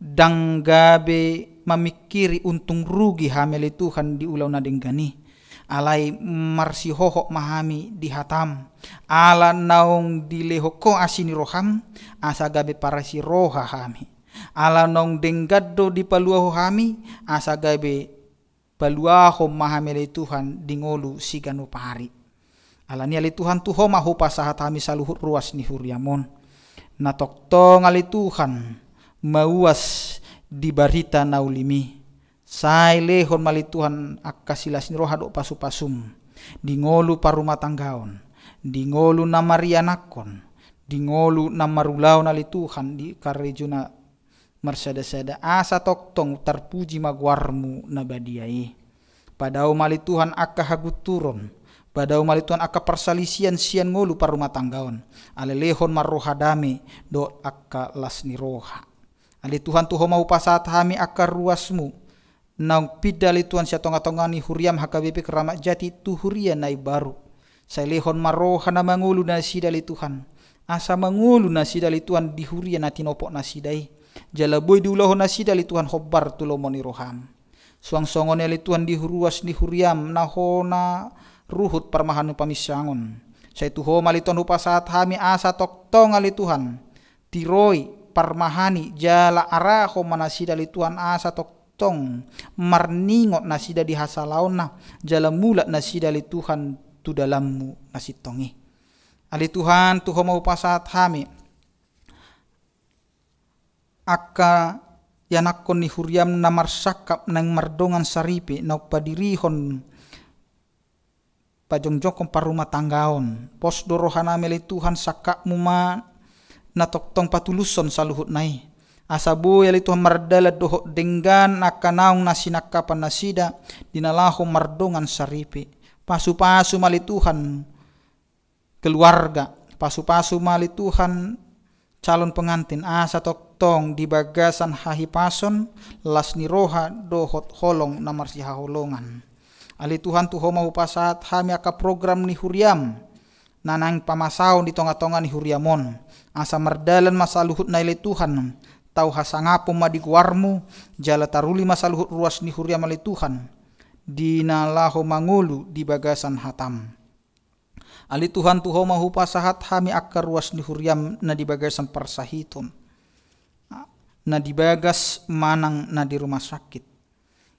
dang gabe mamikiri untung rugi hami ale Tuhan di ulau na denggani alai marsi hoho mahami di hatam ala naung dilehoko asini roham asa gabe parasi roha hami ala naung denggaddo di paluaho hami asa gabe paluaho mahami le Tuhan dingolu sigano pari ala ni ale Tuhan tuho mahu pasahat hami saluhut ruas ni huriamon na toktong ale Tuhan mauas di barita naulimi sai lehon mali Tuhan akasilas ni rohado pasu-pasum di ngolu parumah tanggaon di ngolu namarianakon di ngolu namarulau nali Tuhan di karejuna marsada-sada asa toktong terpuji magwarmu nabadiai padau mali Tuhan akka haguturon padau mali Tuhan akka persalisian sian ngolu parumah tanggaon ale lehon marrohadame do akka lasni roha ale Tuhan tuho mau pasat hami akka ruasmu nang pidali Tuhan sia tonga-tongani huriam HKBP Keramat Jati tu huria nai baru saya lehon maroha na mangulu nasi dali Tuhan asa mangulu nasi dali Tuhan di huria na tinopok nasi dai jala boy di ulahu nasi dali Tuhan hobar tulomoni roham suang songon ali Tuhan di huruas di huriam nahona ruhut parmahanu pamisangon saya tuho mali Tuhan upasat hami asa toktong ali Tuhan tiroi parmahani jala araho manasi dali Tuhan asa toktong marningot nasida di hasalaon na jala mula nasida li Tuhan tu dalammu nasitongi ali Tuhan tuho mau pasat hami akka yanakon ni huriam na marsakap nang mardongan saripi na padirihon pajongjokon parumah tanggaon pos dorohaname li Tuhan sakakmu ma na toktong patuluson saluhut nai asabu yali Tuhan mardala doho denggan akanaung nasinakapan nasida dinalaho mardongan saripi pasu-pasu mali Tuhan keluarga pasu-pasu mali Tuhan calon pengantin asa toktong di bagasan hahipason lasni roha dohot holong namar si haholongan ali Tuhan tuho mau pasat hami aka program ni huriam nanang pamasaon di tonga-tonga ni huriamon asa mardalan masaluhut na ili Tuhan tau hasangapo madikuarmu jala taruli masaluhut ruas ni huriam ali Tuhan dinalaho mangulu di bagasan hatam ali Tuhan tuho mahu pasahat hami akka ruas ni huriam na di bagasan persahiton na di bagas manang na di rumah sakit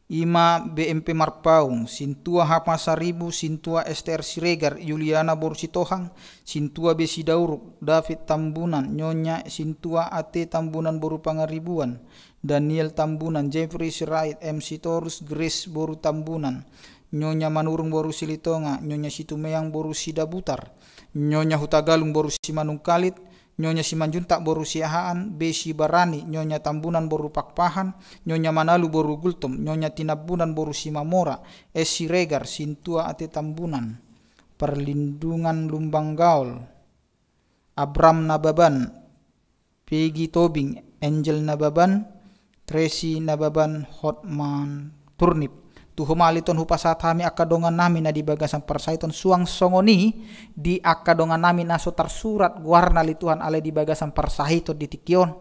ima BMP Marpaung sintua Hapa Saribu sintua STR Siregar Yuliana Borsitohang sintua Besi Dauruk David Tambunan Nyonya sintua AT Tambunan Boru Pangaribuan Daniel Tambunan Jeffrey Sirait MC Torus Grace Boru Tambunan Nyonya Manurung Boru Silitonga Nyonya Situmeyang Boru Sidabutar Nyonya Hutagalung Boru Simanung Kalit Nyonya Simanjuntak Boru Siahaan, Besi Barani, Nyonya Tambunan Boru Pakpahan, Nyonya Manalu Boru Gultom, Nyonya Tinabunan Boru Simamora, Esi Regar, Sintua Ate Tambunan, Perlindungan Lumbang Gaul, Abram Nababan, Peggy Tobing, Angel Nababan, Tracy Nababan, Hotman Turnip. Tuho maliton hupasat hami akadongan nami na di bagasan persaiton suang songoni di akadongan nami naso tersurat guarna li Tuhan ale di bagasan persahito di tikion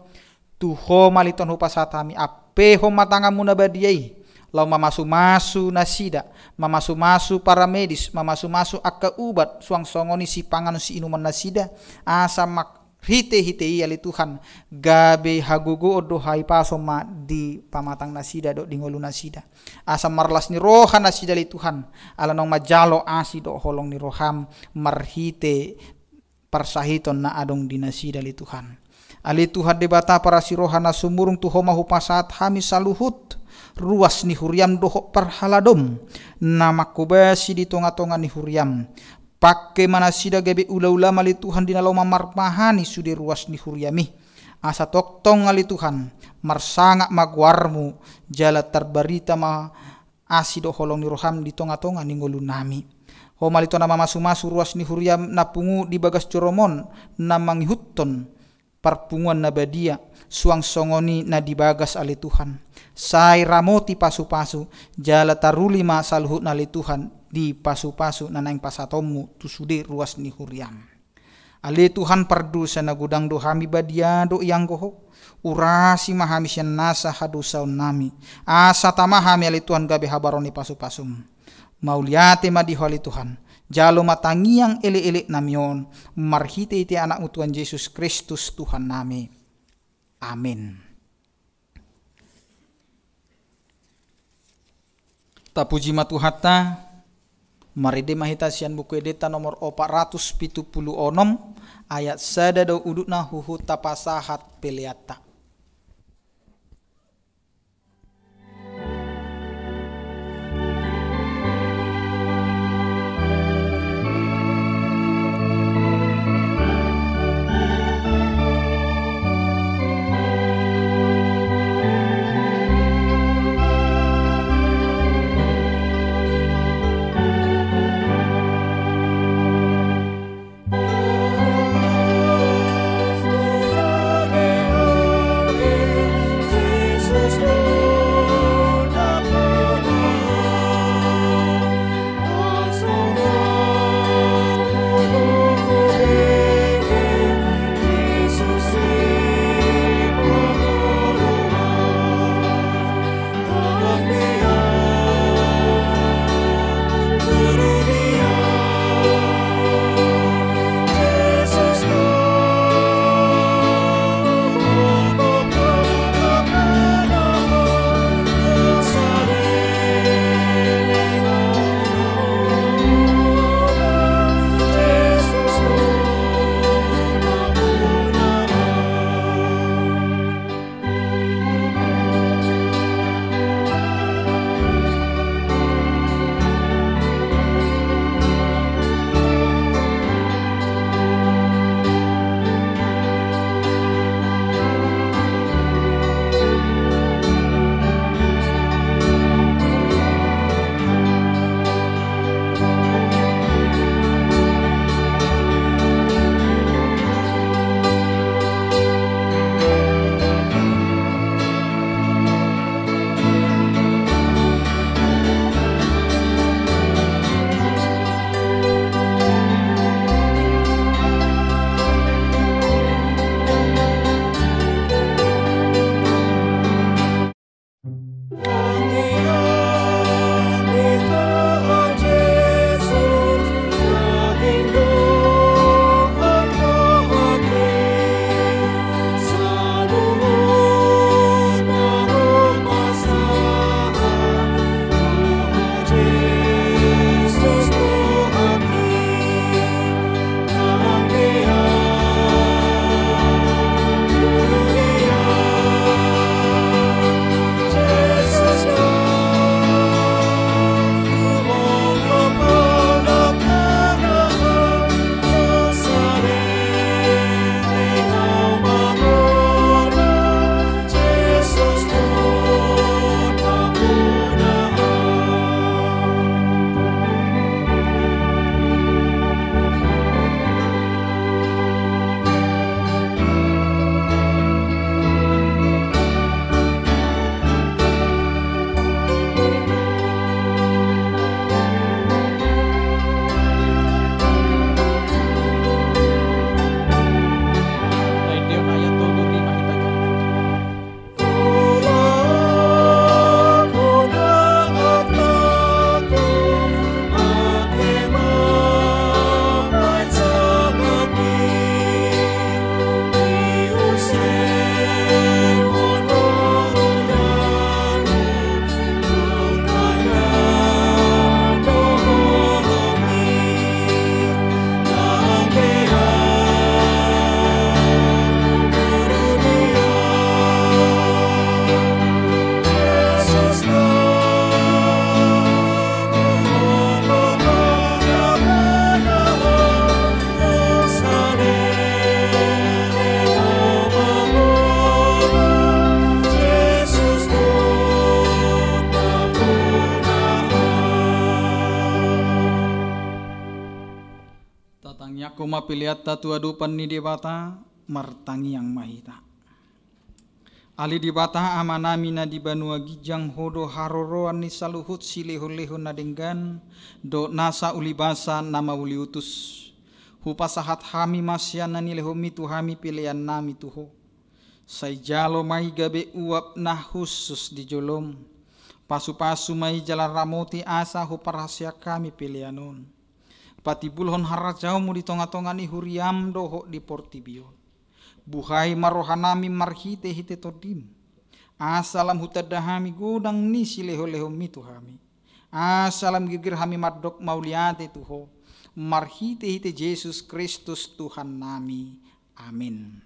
tuho maliton hupasat hami ape ho matangamu na badiai lau mamasu-masu nasida mamasu-masu para medis mamasu-masu akka ubat suang songoni si pangan si inuman nasida asa mak hite ali Tuhan gabe hagugo odo hai pasoma di pamatang nasida do dingolu nasida asa marlas ni roha nasida li Tuhan ala nong majalo asi do holong ni roham marhite parsahiton na adong di nasida li Tuhan ali Tuhan debata para si roha na sumurung tuho mahu pasat hami saluhut ruas ni huriam doho parhaladom na makubasi di tonga-tonga ni huriam pakai mana sida gebe ula-ula mali Tuhan dina loma marmahani sude ruas ni huriami asa toktong ngali Tuhan marsangak magwarmu jala terbarita ma asido holong ni roham di tonga-tonga ni ngolu nami ho malito nama masu-masu ruas ni huriam napungu di bagas coromon na mangihutton parpunguan na badia suang songoni na dibagas ali Tuhan sai ramoti pasu-pasu jala taruli ma saluhut na ali Tuhan di pasu-pasu na naing pasatomu tusude ruas ni huriam ali Tuhan pardu sana gudang do hami badia do yang goho urasi mahami sian nasa hadu saun nami asa tamahami ali Tuhan gabe habaroni pasu-pasum mauliate ma diholi Tuhan jalo matangiang ele-ele namion marhite ite anak Tuhan Yesus Kristus Tuhan nami amin. Tapuji matuhata maride mahita sian buku edeta nomor 476 ayat sada do udutna huhu tapasahat peleata. pilihat tatu adupan ni debata martangi yang mahita. Ali dibata amanami na di banua gijang hodo haroroan ni saluhut sileho-leho na denggan do nasa ulibasa nama uliutus. Hupasahat hami masyan na nileho mitu hami pilihan nami tuho. Say jalo mai gabe uap na khusus di jolom. Pasu-pasu mai jalan ramoti asa huparahasya kami pilihanon. Pati bulhon harajau mu di tonga-tonga ni huriam doho di portibion. Buhai marohanami marhite hite todim. Asalam hutadahami godang ni sileho-leho mitu hami. Asalam gigir hami mardok mauliate tuho. Marhite hite Yesus Kristus Tuhan nami. Amin.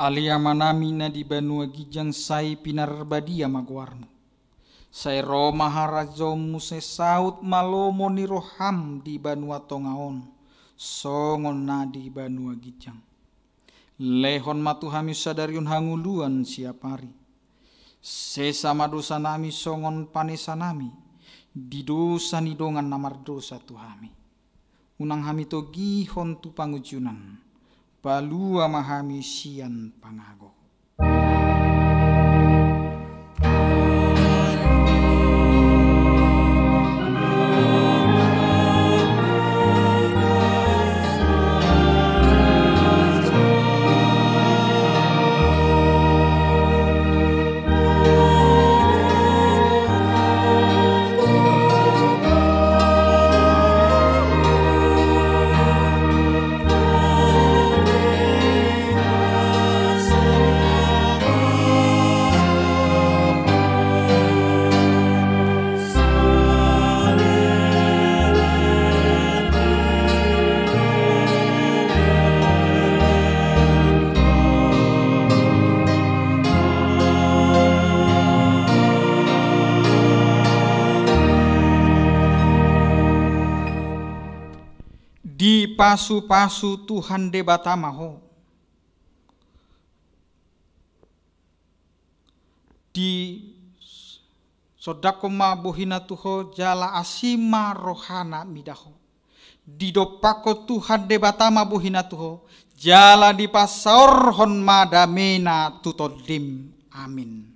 Alia manami na di banua gijang say pinarbadia magwarmo. Say Roma harajomu se saut malomo ni roham di banua tongaon. Songon na di banua gijang. Lehon matuhami sadariun hanguluan siapari. Sesama dosa nami songon panesa nami. Di dosa ni dongan namar dosa tuhami. Unang hami to gihon tu pangujunan. Palua mahami sian pangago. Di pasu-pasu Tuhan debata maho. Di sodakoma bohina tuho jala asima rohana midaho. Di dopako Tuhan debata ma bohina tuho jala di pasaor hon madamena tutodim. Amin.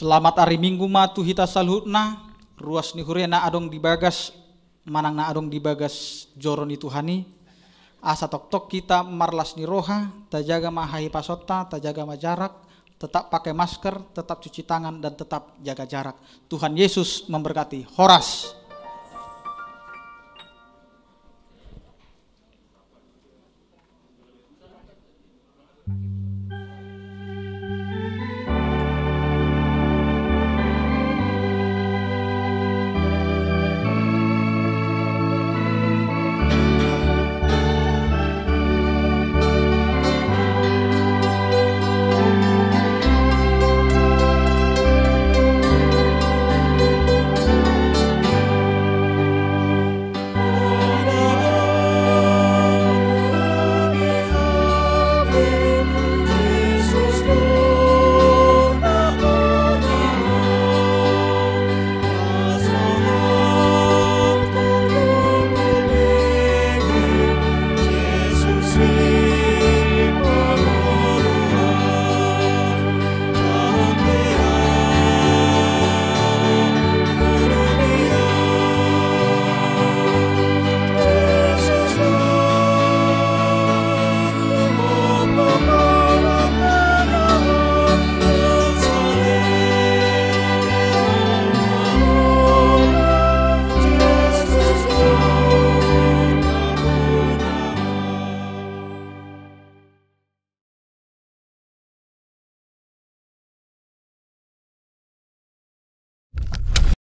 Selamat hari Minggu matu hita salhutna ruas ni hurena adong dibagas manang na adong dibagas joron itu hani asa tok-tok kita marlas ni roha tajaga mahai pasota tajaga majarak tetap pakai masker tetap cuci tangan dan tetap jaga jarak. Tuhan Yesus memberkati. Horas.